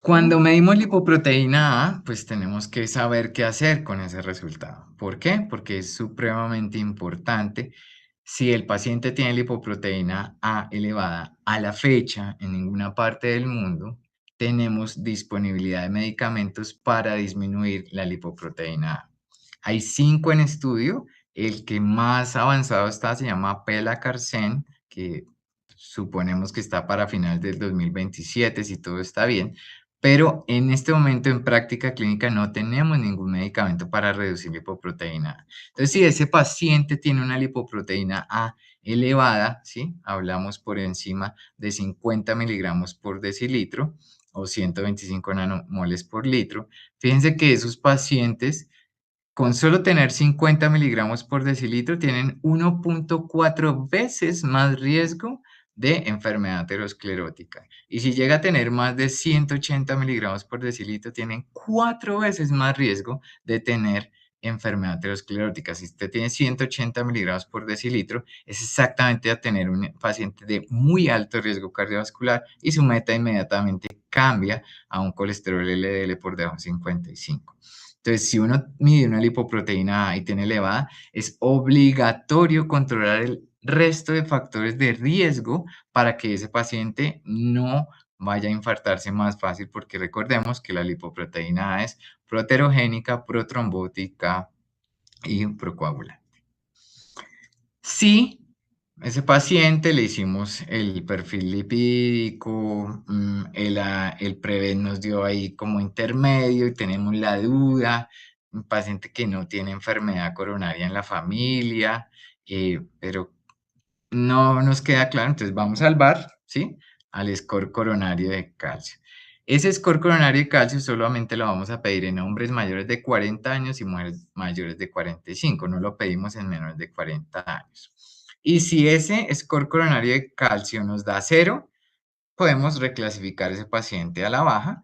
Cuando medimos lipoproteína A, pues tenemos que saber qué hacer con ese resultado. ¿Por qué? Porque es supremamente importante. Si el paciente tiene lipoproteína A elevada a la fecha en ninguna parte del mundo, tenemos disponibilidad de medicamentos para disminuir la lipoproteína A. Hay 5 en estudio. El que más avanzado está se llama Pelacarsen, que suponemos que está para finales del 2027 si todo está bien, pero en este momento en práctica clínica no tenemos ningún medicamento para reducir lipoproteína A. Entonces, si ese paciente tiene una lipoproteína A elevada, ¿sí? Hablamos por encima de 50 miligramos por decilitro o 125 nanomoles por litro. Fíjense que esos pacientes con solo tener 50 miligramos por decilitro tienen 1.4 veces más riesgo de enfermedad aterosclerótica. Y si llega a tener más de 180 miligramos por decilitro, tienen 4 veces más riesgo de tener enfermedad aterosclerótica. Si usted tiene 180 miligramos por decilitro, es exactamente a tener un paciente de muy alto riesgo cardiovascular y su meta inmediatamente cambia a un colesterol LDL por debajo de 55. Entonces, si uno mide una lipoproteína A y tiene elevada, es obligatorio controlar el resto de factores de riesgo para que ese paciente no vaya a infartarse más fácil, porque recordemos que la lipoproteína A es proterogénica, protrombótica y procoagulante. Si ese paciente le hicimos el perfil lipídico, el Prevén nos dio ahí como intermedio y tenemos la duda, un paciente que no tiene enfermedad coronaria en la familia, pero no nos queda claro, entonces vamos al VAR, ¿sí? Al score coronario de calcio. Ese score coronario de calcio solamente lo vamos a pedir en hombres mayores de 40 años y mujeres mayores de 45, no lo pedimos en menores de 40 años. Y si ese score coronario de calcio nos da 0, podemos reclasificar ese paciente a la baja.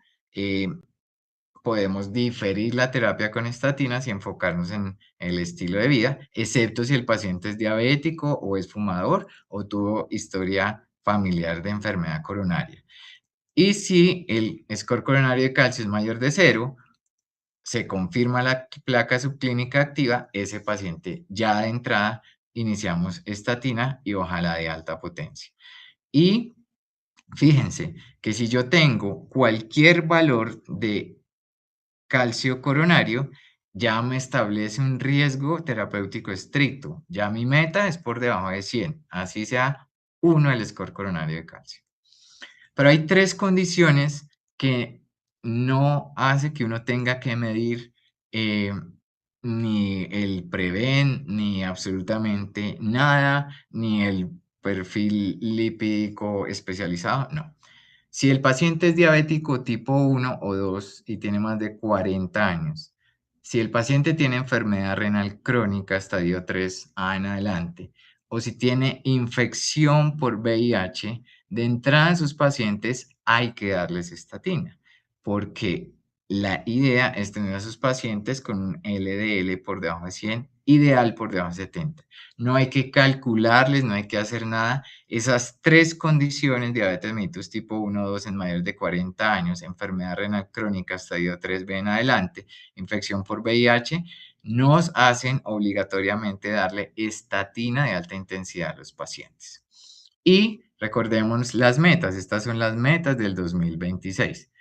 Podemos diferir la terapia con estatinas y enfocarnos en el estilo de vida, excepto si el paciente es diabético o es fumador o tuvo historia familiar de enfermedad coronaria. Y si el score coronario de calcio es mayor de 0, se confirma la placa subclínica activa, ese paciente ya de entrada iniciamos estatina y ojalá de alta potencia. Y fíjense que si yo tengo cualquier valor de calcio coronario, ya me establece un riesgo terapéutico estricto. Ya mi meta es por debajo de 100, así sea 1 el score coronario de calcio. Pero hay 3 condiciones que no hace que uno tenga que medir, ni el Prevén, ni absolutamente nada, ni el perfil lipídico especializado, no. Si el paciente es diabético tipo 1 o 2 y tiene más de 40 años, si el paciente tiene enfermedad renal crónica estadio 3A en adelante, o si tiene infección por VIH, de entrada en sus pacientes hay que darles estatina, porque la idea es tener a sus pacientes con un LDL por debajo de 100, ideal por debajo de 70. No hay que calcularles, no hay que hacer nada. Esas 3 condiciones, diabetes mellitus tipo 1 o 2 en mayores de 40 años, enfermedad renal crónica estadio 3B en adelante, infección por VIH, nos hacen obligatoriamente darle estatina de alta intensidad a los pacientes. Y recordemos las metas, estas son las metas del 2026.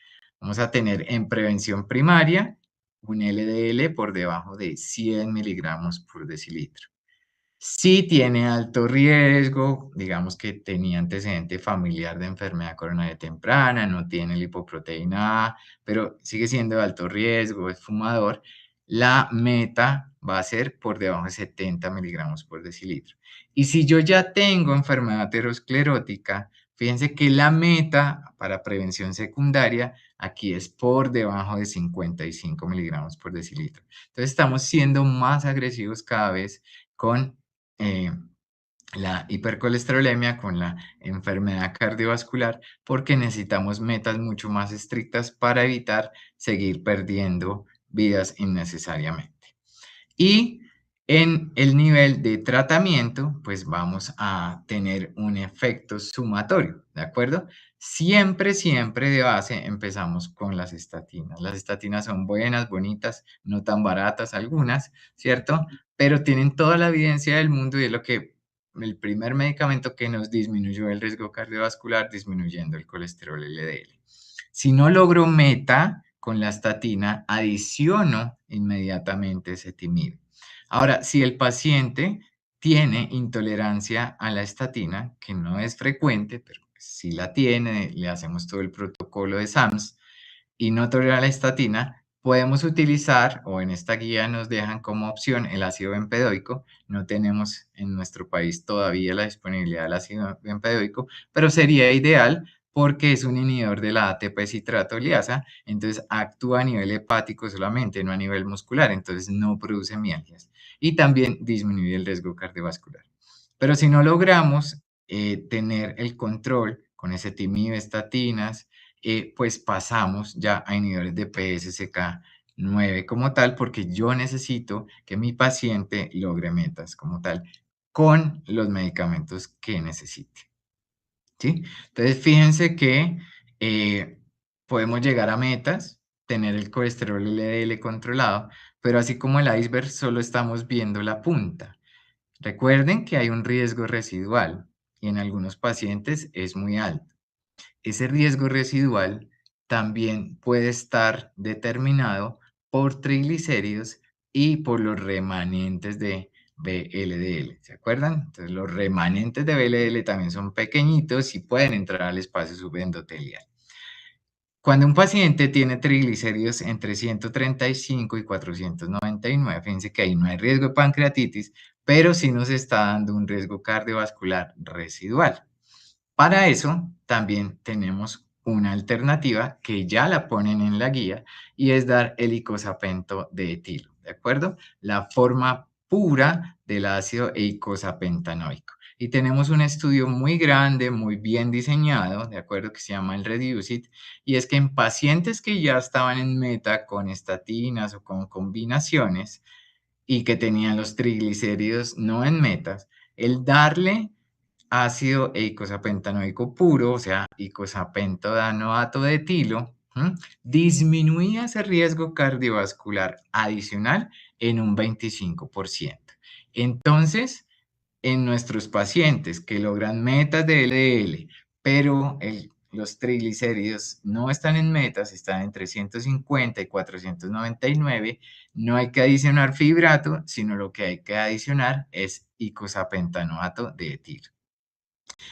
Vamos a tener en prevención primaria un LDL por debajo de 100 miligramos por decilitro. Si tiene alto riesgo, digamos que tenía antecedente familiar de enfermedad coronaria temprana, no tiene lipoproteína A, pero sigue siendo de alto riesgo, es fumador, la meta va a ser por debajo de 70 miligramos por decilitro. Y si yo ya tengo enfermedad aterosclerótica, fíjense que la meta para prevención secundaria aquí es por debajo de 55 miligramos por decilitro. Entonces estamos siendo más agresivos cada vez con eh, la hipercolesterolemia, con la enfermedad cardiovascular, porque necesitamos metas mucho más estrictas para evitar seguir perdiendo vidas innecesariamente. Y en el nivel de tratamiento, pues vamos a tener un efecto sumatorio, ¿de acuerdo? Siempre, siempre de base empezamos con las estatinas. Las estatinas son buenas, bonitas, no tan baratas algunas, ¿cierto? Pero tienen toda la evidencia del mundo y es lo que el primer medicamento que nos disminuyó el riesgo cardiovascular, disminuyendo el colesterol LDL. Si no logro meta con la estatina, adiciono inmediatamente ezetimibe. Ahora, si el paciente tiene intolerancia a la estatina, que no es frecuente, pero si la tiene, le hacemos todo el protocolo de SAMS, y no tolerar la estatina, podemos utilizar, o en esta guía nos dejan como opción el ácido bempedoico. No tenemos en nuestro país todavía la disponibilidad del ácido bempedoico, pero sería ideal porque es un inhibidor de la ATP citratoliasa, entonces actúa a nivel hepático solamente, no a nivel muscular, entonces no produce mialgias y también disminuye el riesgo cardiovascular. Pero si no logramos tener el control con ezetimibe, estatinas, pues pasamos ya a inhibidores de PSCK9 como tal, porque yo necesito que mi paciente logre metas como tal con los medicamentos que necesite. ¿Sí? Entonces, fíjense que podemos llegar a metas, tener el colesterol LDL controlado, pero así como el iceberg, solo estamos viendo la punta. Recuerden que hay un riesgo residual y en algunos pacientes es muy alto. Ese riesgo residual también puede estar determinado por triglicéridos y por los remanentes de VLDL, ¿se acuerdan? Entonces, los remanentes de VLDL también son pequeñitos y pueden entrar al espacio subendotelial. Cuando un paciente tiene triglicéridos entre 135 y 499, fíjense que ahí no hay riesgo de pancreatitis, pero sí nos está dando un riesgo cardiovascular residual. Para eso también tenemos una alternativa que ya la ponen en la guía y es dar el icosapento de etilo, ¿de acuerdo? La forma pura del ácido eicosapentanoico. Y tenemos un estudio muy grande, muy bien diseñado, ¿de acuerdo? Que se llama el REDUCE-IT, y es que en pacientes que ya estaban en meta con estatinas o con combinaciones y que tenían los triglicéridos no en metas, el darle ácido eicosapentanoico puro, o sea, icosapentodanoato de etilo, disminuía ese riesgo cardiovascular adicional en un 25%. Entonces, en nuestros pacientes que logran metas de LDL, pero los triglicéridos no están en metas, están entre 150 y 499, no hay que adicionar fibrato, sino lo que hay que adicionar es icosapentanoato de etilo.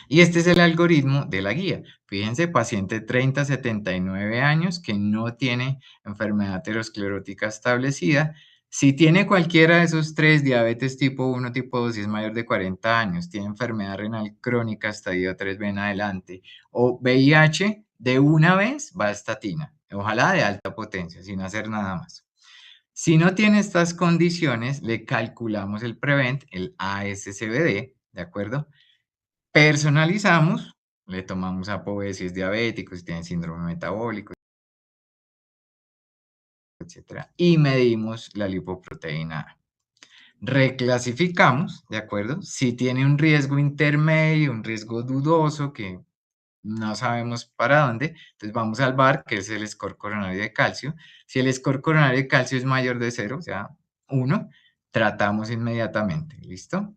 Y este es el algoritmo de la guía. Fíjense, paciente 30 a 79 años que no tiene enfermedad aterosclerótica establecida. Si tiene cualquiera de esos tres, diabetes tipo 1, tipo 2, si es mayor de 40 años, tiene enfermedad renal crónica, estadio 3B en adelante, o VIH, de una vez va a estatina, ojalá de alta potencia, sin hacer nada más. Si no tiene estas condiciones, le calculamos el Prevent, el ASCVD, ¿de acuerdo? Personalizamos, le tomamos ApoB si es diabético, si tiene síndrome metabólico, etcétera, y medimos la lipoproteína A. Reclasificamos, ¿de acuerdo? Si tiene un riesgo intermedio, un riesgo dudoso que no sabemos para dónde, entonces vamos al VAR, que es el score coronario de calcio. Si el score coronario de calcio es mayor de 0, o sea, 1, tratamos inmediatamente, ¿listo?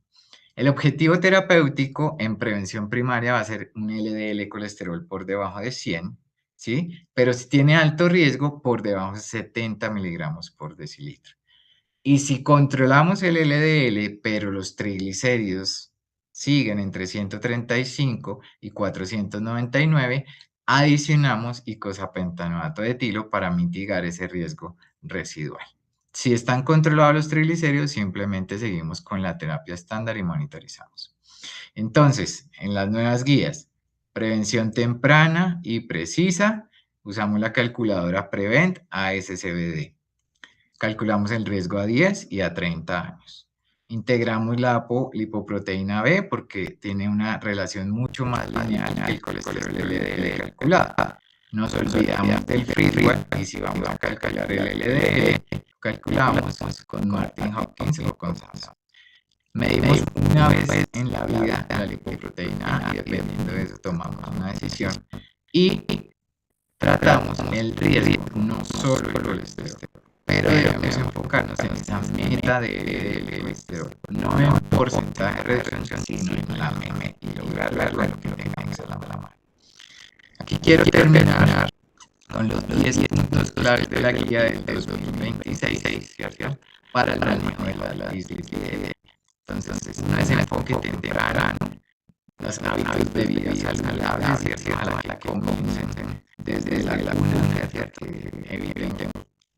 El objetivo terapéutico en prevención primaria va a ser un LDL colesterol por debajo de 100, ¿sí? Pero si tiene alto riesgo, por debajo de 70 miligramos por decilitro. Y si controlamos el LDL, pero los triglicéridos siguen entre 135 y 499, adicionamos icosapentanoato de etilo para mitigar ese riesgo residual. Si están controlados los triglicéridos, simplemente seguimos con la terapia estándar y monitorizamos. Entonces, en las nuevas guías, prevención temprana y precisa, usamos la calculadora Prevent ASCVD. Calculamos el riesgo a 10 y a 30 años. Integramos la apolipoproteína B porque tiene una relación mucho más lineal que el colesterol LDL calculado. Nos olvidamos del freeware y si vamos a calcular el LDL, calculamos con Martin Hopkins o con Samson. Medimos una vez en la vida la lipoproteína A y dependiendo de eso tomamos una decisión. Y tratamos el riesgo, no solo el colesterol. Pero debemos enfocarnos en esa meta del colesterol, no en porcentaje de reducción, sino en la meta y lograrla lo que tengamos a la mano. Aquí quiero terminar con los 10 puntos claves de la guía del 2026, ¿cierto? Para el manejo de la dislipidemia. Entonces, no es enfoque temprano, los hábitos de vida saludables, ¿cierto? A la que comiencen desde la laguna, ¿cierto? Que eviten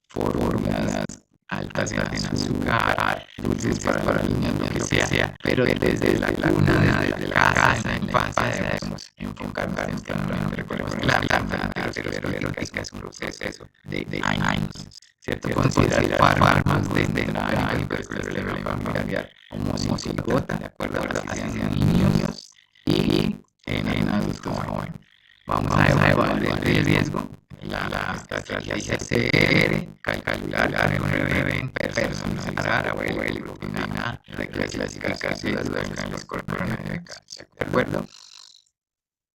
fórmulas altas en azúcar, dulces para niños, lo que sea, pero desde la laguna, desde la casa, en la infancia, debemos enfocarnos temprano. Recordemos que la enfermedad aterosclerótica es un proceso de años, ¿cierto? Considerar fármacos de entrada en colesterol familiar homocigota, ¿de acuerdo? Así sean niños y en adultos jóvenes. Vamos a evaluar el riesgo, la estrategia CR, calcular con el bebé, personalizar, abuelo, globina, reclasificación de dudas en los coronavirus, ¿de acuerdo?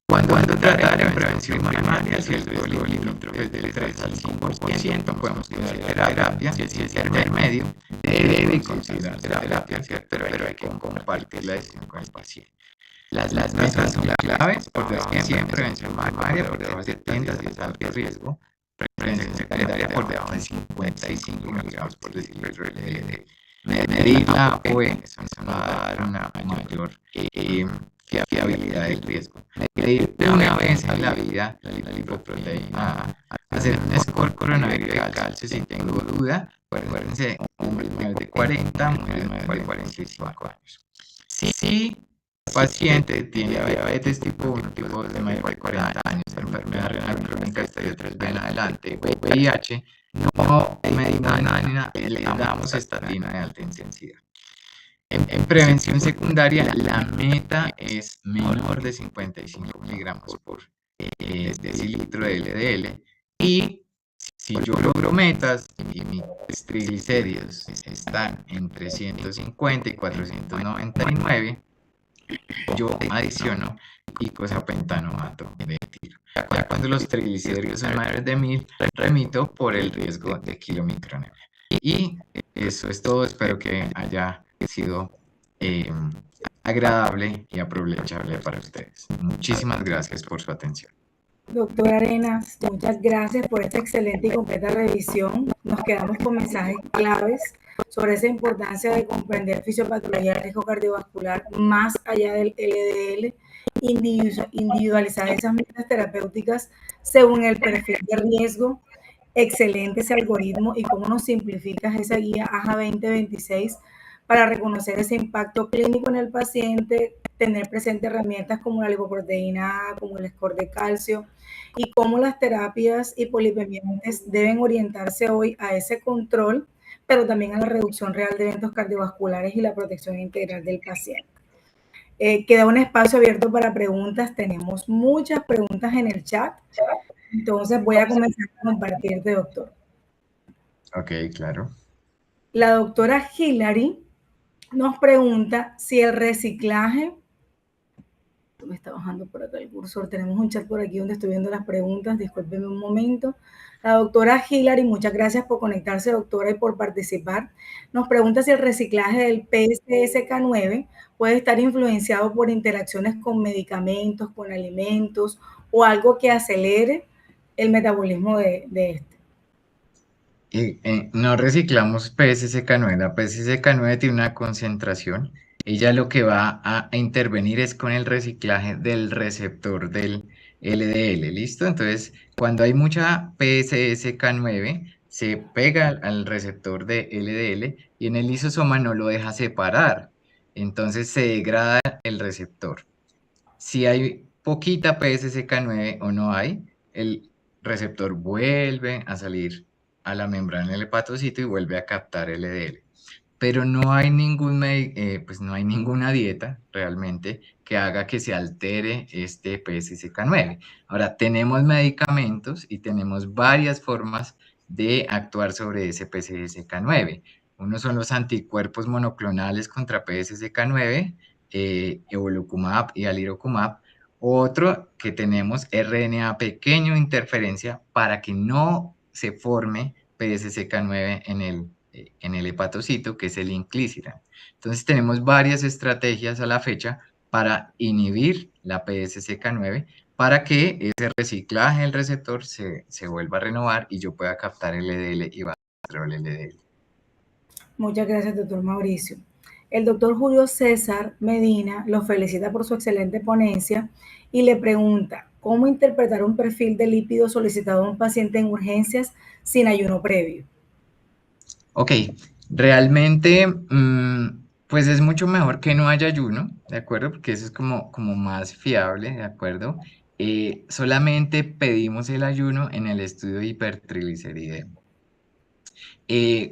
Cuando tratar en prevención primaria, si el riesgo limítrofe es del 3 al 5%, podemos considerar terapia. Si es intermedio, debe considerarse terapia, ¿cierto? Pero hay que compartir la decisión con el paciente. Las metas son claves, por debajo siempre prevención primaria, por debajo de 70 si es alto riesgo, prevención secundaria por debajo de 55 miligramos por decilitro de LDL. Medir la ApoE va a dar una mayor fiabilidad del riesgo. Medir una vez en la vida la lipoproteína, hacer un score coronavirus de calcio si tengo duda, acuérdense, hombres menores de 40, mujeres menores de 45 años. Si el paciente tiene diabetes tipo 1, tipo 2 de mayor de 40 años, enfermedad renal crónica estadio 3B en adelante, VIH, no medimos nada, le damos estatina de alta intensidad. En prevención secundaria, la meta es menor de 55 miligramos por decilitro de LDL. Y si yo logro metas y mis triglicéridos están entre 150 y 499, yo adiciono icosapentanoato de tiro. Ya cuando los triglicéridos son mayores de 1000, remito por el riesgo de kilomicronemia. Y eso es todo. Espero que haya sido agradable y aprovechable para ustedes. Muchísimas gracias por su atención. Doctor Arenas, muchas gracias por esta excelente y completa revisión. Nos quedamos con mensajes claves sobre esa importancia de comprender fisiopatología del riesgo cardiovascular más allá del LDL, individualizar esas metas terapéuticas según el perfil de riesgo. Excelente ese algoritmo y cómo nos simplificas esa guía AJA 2026 para reconocer ese impacto clínico en el paciente, tener presente herramientas como la lipoproteína A, como el score de calcio, y cómo las terapias hipolipemiantes deben orientarse hoy a ese control, pero también a la reducción real de eventos cardiovasculares y la protección integral del paciente. Queda un espacio abierto para preguntas. Tenemos muchas preguntas en el chat. Entonces voy a comenzar a compartirte, doctor. Ok, claro. La doctora Hillary nos pregunta si el reciclaje, me está bajando por acá el cursor, tenemos un chat por aquí donde estoy viendo las preguntas, discúlpeme un momento. La doctora Hillary, muchas gracias por conectarse, doctora, y por participar. Nos pregunta si el reciclaje del PCSK9 puede estar influenciado por interacciones con medicamentos, con alimentos o algo que acelere el metabolismo de este. No reciclamos PSSK9. La PSSK9 tiene una concentración. Ella lo que va a intervenir es con el reciclaje del receptor del LDL, ¿listo? Entonces, cuando hay mucha PSSK9, se pega al receptor de LDL y en el lisosoma no lo deja separar. Entonces se degrada el receptor. Si hay poquita PSSK9 o no hay, el receptor vuelve a salir a la membrana del hepatocito y vuelve a captar LDL. Pero no hay no hay ninguna dieta realmente que haga que se altere este PSSK9. Ahora, tenemos medicamentos y tenemos varias formas de actuar sobre ese PSSK9. Uno son los anticuerpos monoclonales contra PSSK9, evolocumab y alirocumab. Otro que tenemos RNA pequeño interferencia para que no se forme PSSK9 en el hepatocito, que es el inclisiran. Entonces tenemos varias estrategias a la fecha para inhibir la PSSK9 para que ese reciclaje del receptor se vuelva a renovar y yo pueda captar el LDL y bajar el LDL. Muchas gracias, doctor Mauricio. El doctor Julio César Medina lo felicita por su excelente ponencia y le pregunta, ¿cómo interpretar un perfil de lípido solicitado a un paciente en urgencias sin ayuno previo? Ok, realmente, pues es mucho mejor que no haya ayuno, ¿de acuerdo? Porque eso es como más fiable, ¿de acuerdo? Solamente pedimos el ayuno en el estudio de hipertrigliceridemia.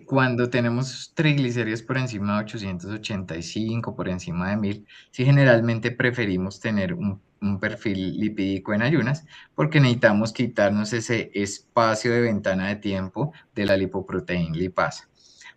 Cuando tenemos triglicéridos por encima de 885, por encima de 1000, sí generalmente preferimos tener un perfil lipídico en ayunas porque necesitamos quitarnos ese espacio de ventana de tiempo de la lipoproteína lipasa.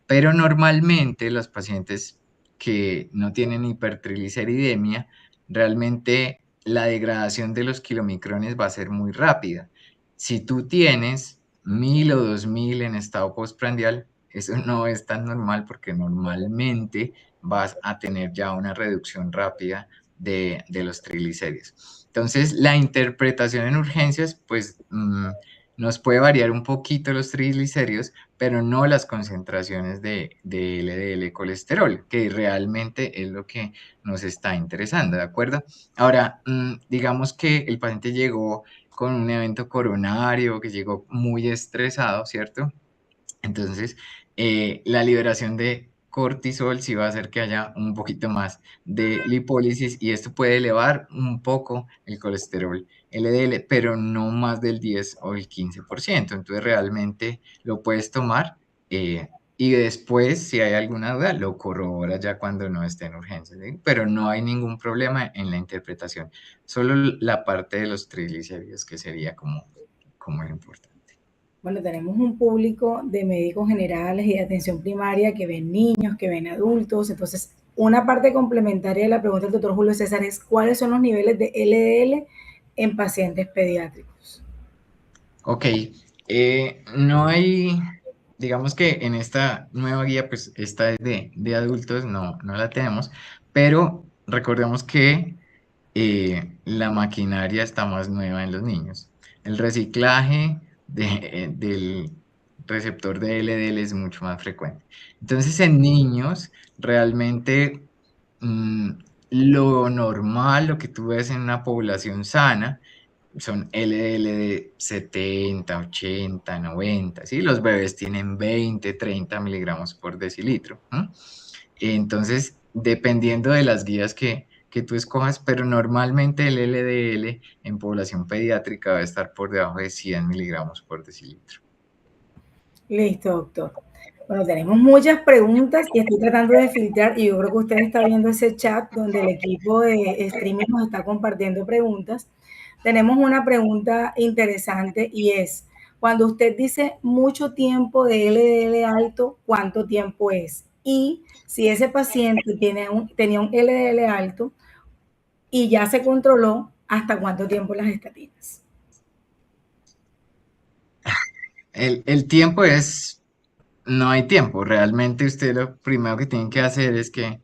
Pero normalmente los pacientes que no tienen hipertrigliceridemia, realmente la degradación de los kilomicrones va a ser muy rápida. Si tú tienes 1000 o 2000 en estado postprandial, eso no es tan normal porque normalmente vas a tener ya una reducción rápida de los triglicéridos. Entonces, la interpretación en urgencias, pues nos puede variar un poquito los triglicéridos, pero no las concentraciones de LDL colesterol, que realmente es lo que nos está interesando, ¿de acuerdo? Ahora, digamos que el paciente llegó con un evento coronario, que llegó muy estresado, ¿cierto? Entonces, la liberación de cortisol sí va a hacer que haya un poquito más de lipólisis y esto puede elevar un poco el colesterol LDL, pero no más del 10 o el 15%. Entonces, realmente lo puedes tomar y después, si hay alguna duda, lo corroboras ya cuando no esté en urgencia, ¿sí? Pero no hay ningún problema en la interpretación, solo la parte de los triglicéridos que sería como lo importante. Bueno, tenemos un público de médicos generales y de atención primaria que ven niños, que ven adultos. Entonces, una parte complementaria de la pregunta del doctor Julio César es, ¿cuáles son los niveles de LDL en pacientes pediátricos? Ok, no hay, digamos que en esta nueva guía, pues esta es de adultos, no la tenemos, pero recordemos que la maquinaria está más nueva en los niños. El reciclaje del receptor de LDL es mucho más frecuente. Entonces, en niños, realmente mm, lo normal, lo que tú ves en una población sana, son LDL de 70, 80, 90, ¿sí? Los bebés tienen 20, 30 miligramos por decilitro, ¿no? Entonces, dependiendo de las guías que tú escojas, pero normalmente el LDL en población pediátrica va a estar por debajo de 100 miligramos por decilitro. Listo, doctor. Bueno, tenemos muchas preguntas y estoy tratando de filtrar y yo creo que usted está viendo ese chat donde el equipo de streaming nos está compartiendo preguntas. Tenemos una pregunta interesante y es, cuando usted dice mucho tiempo de LDL alto, ¿cuánto tiempo es? Y si ese paciente tenía un LDL alto y ya se controló, ¿hasta cuánto tiempo las estatinas? El tiempo no hay tiempo. Realmente usted lo primero que tiene que hacer es que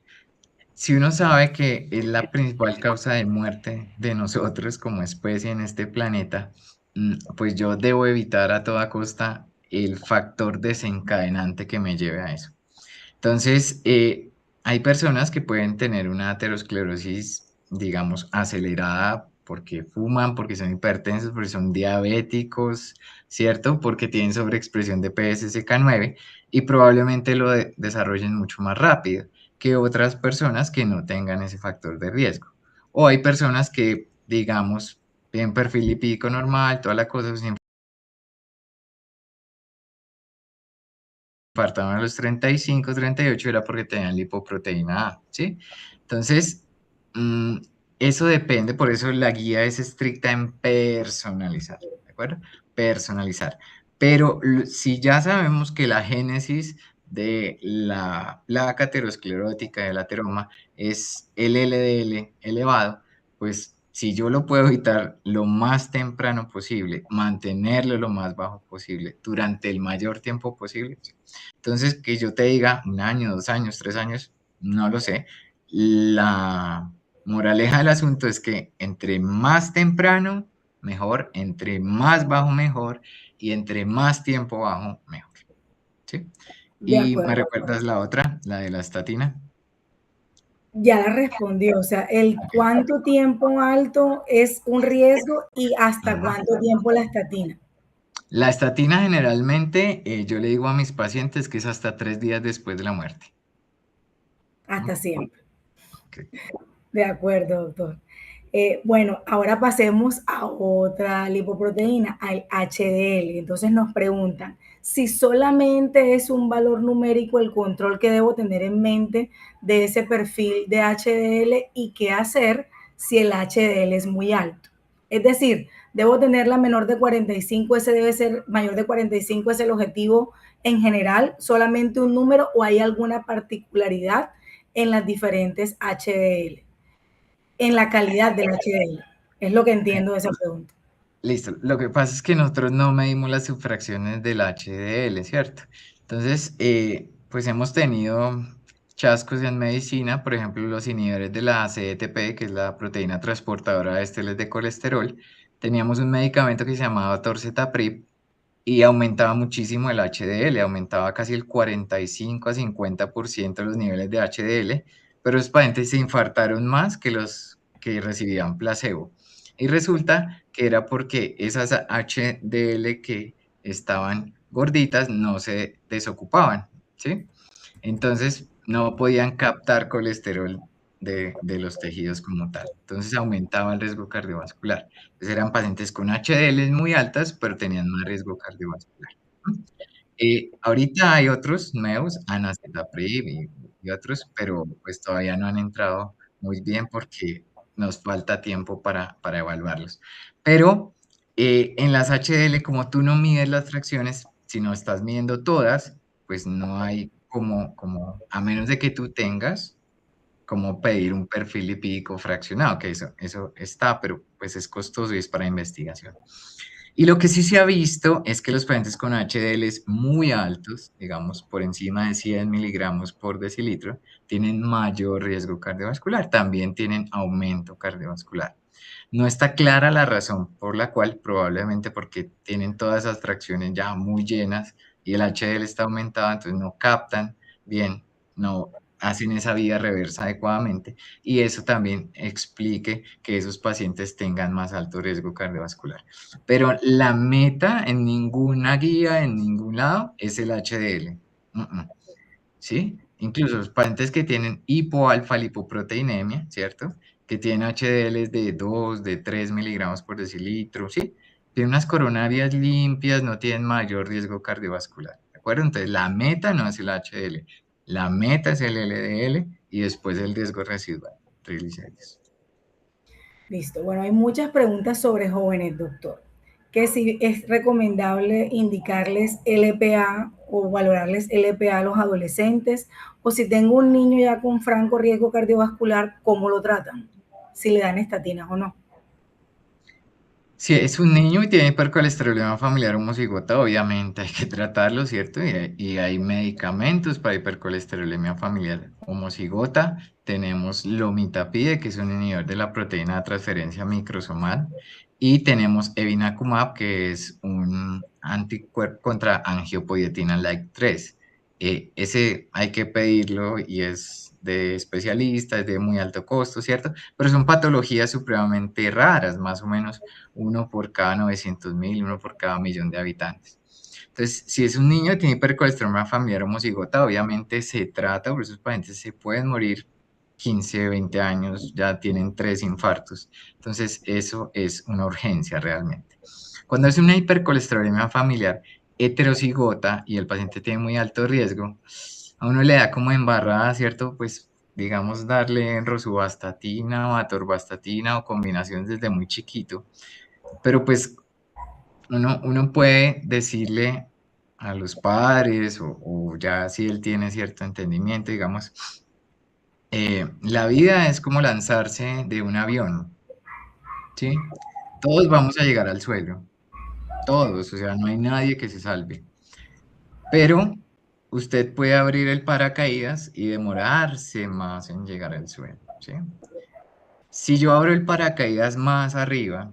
si uno sabe que es la principal causa de muerte de nosotros como especie en este planeta, pues yo debo evitar a toda costa el factor desencadenante que me lleve a eso. Entonces, hay personas que pueden tener una aterosclerosis, digamos, acelerada porque fuman, porque son hipertensos, porque son diabéticos, ¿cierto? Porque tienen sobreexpresión de PSSK9 y probablemente lo desarrollen mucho más rápido que otras personas que no tengan ese factor de riesgo. O hay personas que, digamos, tienen perfil lipídico normal, toda la cosa, sin infartaron a los 35, 38 era porque tenían lipoproteína A, ¿sí? Entonces, mm, eso depende, por eso la guía es estricta en personalizar, ¿de acuerdo? Personalizar. Pero si ya sabemos que la génesis de la placa aterosclerótica del ateroma es el LDL elevado, pues si yo lo puedo evitar lo más temprano posible, mantenerlo lo más bajo posible durante el mayor tiempo posible, entonces, que yo te diga 1 año, 2 años, 3 años, no lo sé. La moraleja del asunto es que entre más temprano, mejor, entre más bajo, mejor, y entre más tiempo bajo, mejor. ¿Sí? De ¿Y me acuerdo. recuerdas la otra, la de la estatina? Ya la respondió, o sea, el cuánto tiempo alto es un riesgo y hasta Ajá. cuánto tiempo la estatina. La estatina generalmente, yo le digo a mis pacientes que es hasta 3 días después de la muerte. Hasta siempre. Ok. De acuerdo, doctor. Bueno, ahora pasemos a otra lipoproteína, al HDL. Entonces nos preguntan si solamente es un valor numérico el control que debo tener en mente de ese perfil de HDL y qué hacer si el HDL es muy alto. Es decir, debo tenerla menor de 45, ese debe ser mayor de 45, es el objetivo en general, solamente un número o hay alguna particularidad en las diferentes HDL en la calidad del HDL. Es lo que entiendo de esa pregunta. Listo. Lo que pasa es que nosotros no medimos las subfracciones del HDL, ¿cierto? Entonces, pues hemos tenido chascos en medicina, por ejemplo, los inhibidores de la CETP, que es la proteína transportadora de esteles de colesterol. Teníamos un medicamento que se llamaba Torcetaprib y aumentaba muchísimo el HDL, aumentaba casi el 45 a 50% los niveles de HDL, pero los pacientes se infartaron más que los que recibían placebo. Y resulta que era porque esas HDL que estaban gorditas no se desocupaban, ¿sí? Entonces no podían captar colesterol de los tejidos como tal. Entonces aumentaba el riesgo cardiovascular. Entonces eran pacientes con HDL muy altas, pero tenían más riesgo cardiovascular. Ahorita hay otros nuevos, anacetrapib y otros, pero pues todavía no han entrado muy bien porque nos falta tiempo para evaluarlos. Pero en las HDL, como tú no mides las fracciones, si no estás midiendo todas, pues no hay a menos de que tú tengas como pedir un perfil lipídico fraccionado, que eso está, pero pues es costoso y es para investigación. Y lo que sí se ha visto es que los pacientes con HDLs muy altos, digamos por encima de 100 miligramos por decilitro, tienen mayor riesgo cardiovascular, también tienen aumento cardiovascular. No está clara la razón por la cual, probablemente porque tienen todas esas fracciones ya muy llenas y el HDL está aumentado, entonces no captan bien, no hacen esa vía reversa adecuadamente y eso también explique que esos pacientes tengan más alto riesgo cardiovascular. Pero la meta en ninguna guía, en ningún lado, es el HDL. ¿Sí? Incluso los pacientes que tienen hipoalfa-lipoproteinemia, ¿cierto? Que tienen HDLs de 2, de 3 miligramos por decilitro, ¿sí? Tienen unas coronarias limpias, no tienen mayor riesgo cardiovascular, ¿de acuerdo? Entonces, la meta no es el HDL, la meta es el LDL y después el riesgo residual, triglicéridos. Listo. Bueno, hay muchas preguntas sobre jóvenes, doctor. Que si es recomendable indicarles LPA o valorarles LPA a los adolescentes, o si tengo un niño ya con franco riesgo cardiovascular, ¿cómo lo tratan? Si le dan estatinas o no. Si es un niño y tiene hipercolesterolemia familiar homocigota, obviamente hay que tratarlo, ¿cierto? Y hay medicamentos para hipercolesterolemia familiar homocigota. Tenemos lomitapide, que es un inhibidor de la proteína de transferencia microsomal. Y tenemos evinacumab, que es un anticuerpo contra angiopoietina like 3. Ese hay que pedirlo y es de especialistas, es de muy alto costo, ¿cierto? Pero son patologías supremamente raras, más o menos uno por cada 900.000, uno por cada millón de habitantes. Entonces, si es un niño que tiene hipercolesterolemia familiar homocigota, obviamente se trata, por esos pacientes se pueden morir 15, 20 años, ya tienen 3 infartos. Entonces, eso es una urgencia realmente. Cuando es una hipercolesterolemia familiar heterocigota y el paciente tiene muy alto riesgo, a uno le da como embarrada, ¿cierto? Pues digamos darle rosuvastatina o atorvastatina o combinaciones desde muy chiquito, pero pues uno puede decirle a los padres o ya si él tiene cierto entendimiento, digamos, la vida es como lanzarse de un avión, ¿sí? Todos vamos a llegar al suelo, todos, o sea, no hay nadie que se salve, pero usted puede abrir el paracaídas y demorarse más en llegar al suelo, ¿sí? Si yo abro el paracaídas más arriba,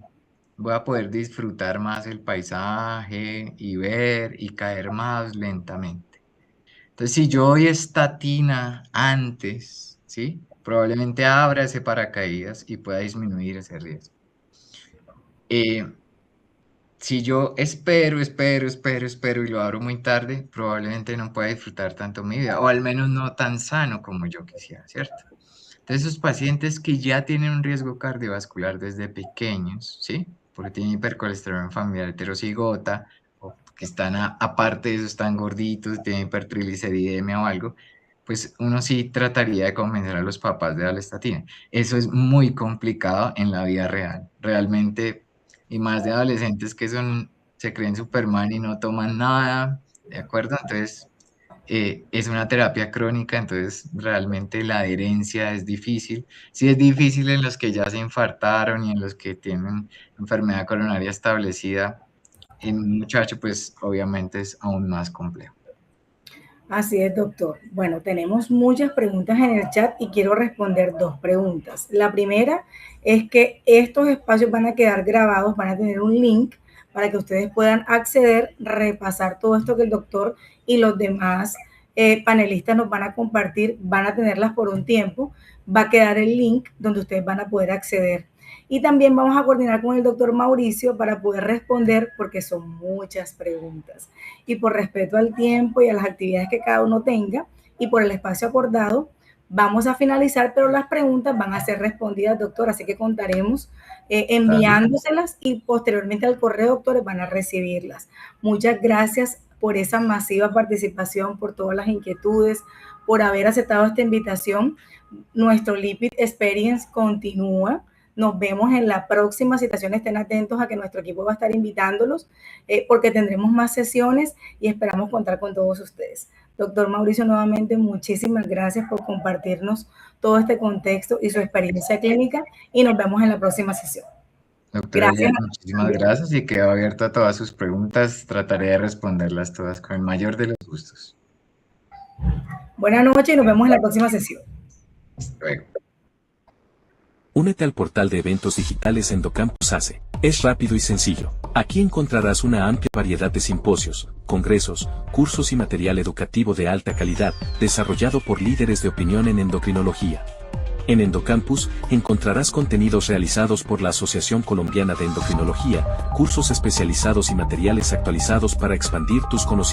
voy a poder disfrutar más el paisaje y ver y caer más lentamente. Entonces, si yo doy estatina antes, ¿sí? probablemente abra ese paracaídas y pueda disminuir ese riesgo. Si yo espero y lo abro muy tarde, probablemente no pueda disfrutar tanto mi vida, o al menos no tan sano como yo quisiera, ¿cierto? Entonces, esos pacientes que ya tienen un riesgo cardiovascular desde pequeños, ¿sí? Porque tienen hipercolesterolemia familiar heterocigota, o que están aparte de eso, están gorditos, tienen hipertrigliceridemia o algo, pues uno sí trataría de convencer a los papás de darle estatina. Eso es muy complicado en la vida real. Realmente, y más de adolescentes que se creen Superman y no toman nada, ¿de acuerdo? Entonces, es una terapia crónica, entonces realmente la adherencia es difícil. Sí es difícil en los que ya se infartaron y en los que tienen enfermedad coronaria establecida. En un muchacho, pues obviamente es aún más complejo. Así es, doctor. Bueno, tenemos muchas preguntas en el chat y quiero responder dos preguntas. La primera es que estos espacios van a quedar grabados, van a tener un link para que ustedes puedan acceder, repasar todo esto que el doctor y los demás panelistas nos van a compartir, van a tenerlas por un tiempo, va a quedar el link donde ustedes van a poder acceder. Y también vamos a coordinar con el doctor Mauricio para poder responder, porque son muchas preguntas. Y por respeto al tiempo y a las actividades que cada uno tenga y por el espacio acordado, vamos a finalizar, pero las preguntas van a ser respondidas, doctor, así que contaremos enviándoselas y posteriormente al correo, doctores, van a recibirlas. Muchas gracias por esa masiva participación, por todas las inquietudes, por haber aceptado esta invitación. Nuestro Lipid Experience continúa. Nos vemos en la próxima citación. Estén atentos a que nuestro equipo va a estar invitándolos porque tendremos más sesiones y esperamos contar con todos ustedes. Doctor Mauricio, nuevamente muchísimas gracias por compartirnos todo este contexto y su experiencia clínica y nos vemos en la próxima sesión. Doctora Eliana, muchísimas gracias y quedo abierto a todas sus preguntas. Trataré de responderlas todas con el mayor de los gustos. Buenas noches y nos vemos en la próxima sesión. Hasta luego. Únete al portal de eventos digitales Endocampus ACE. Es rápido y sencillo. Aquí encontrarás una amplia variedad de simposios, congresos, cursos y material educativo de alta calidad, desarrollado por líderes de opinión en endocrinología. En Endocampus encontrarás contenidos realizados por la Asociación Colombiana de Endocrinología, cursos especializados y materiales actualizados para expandir tus conocimientos.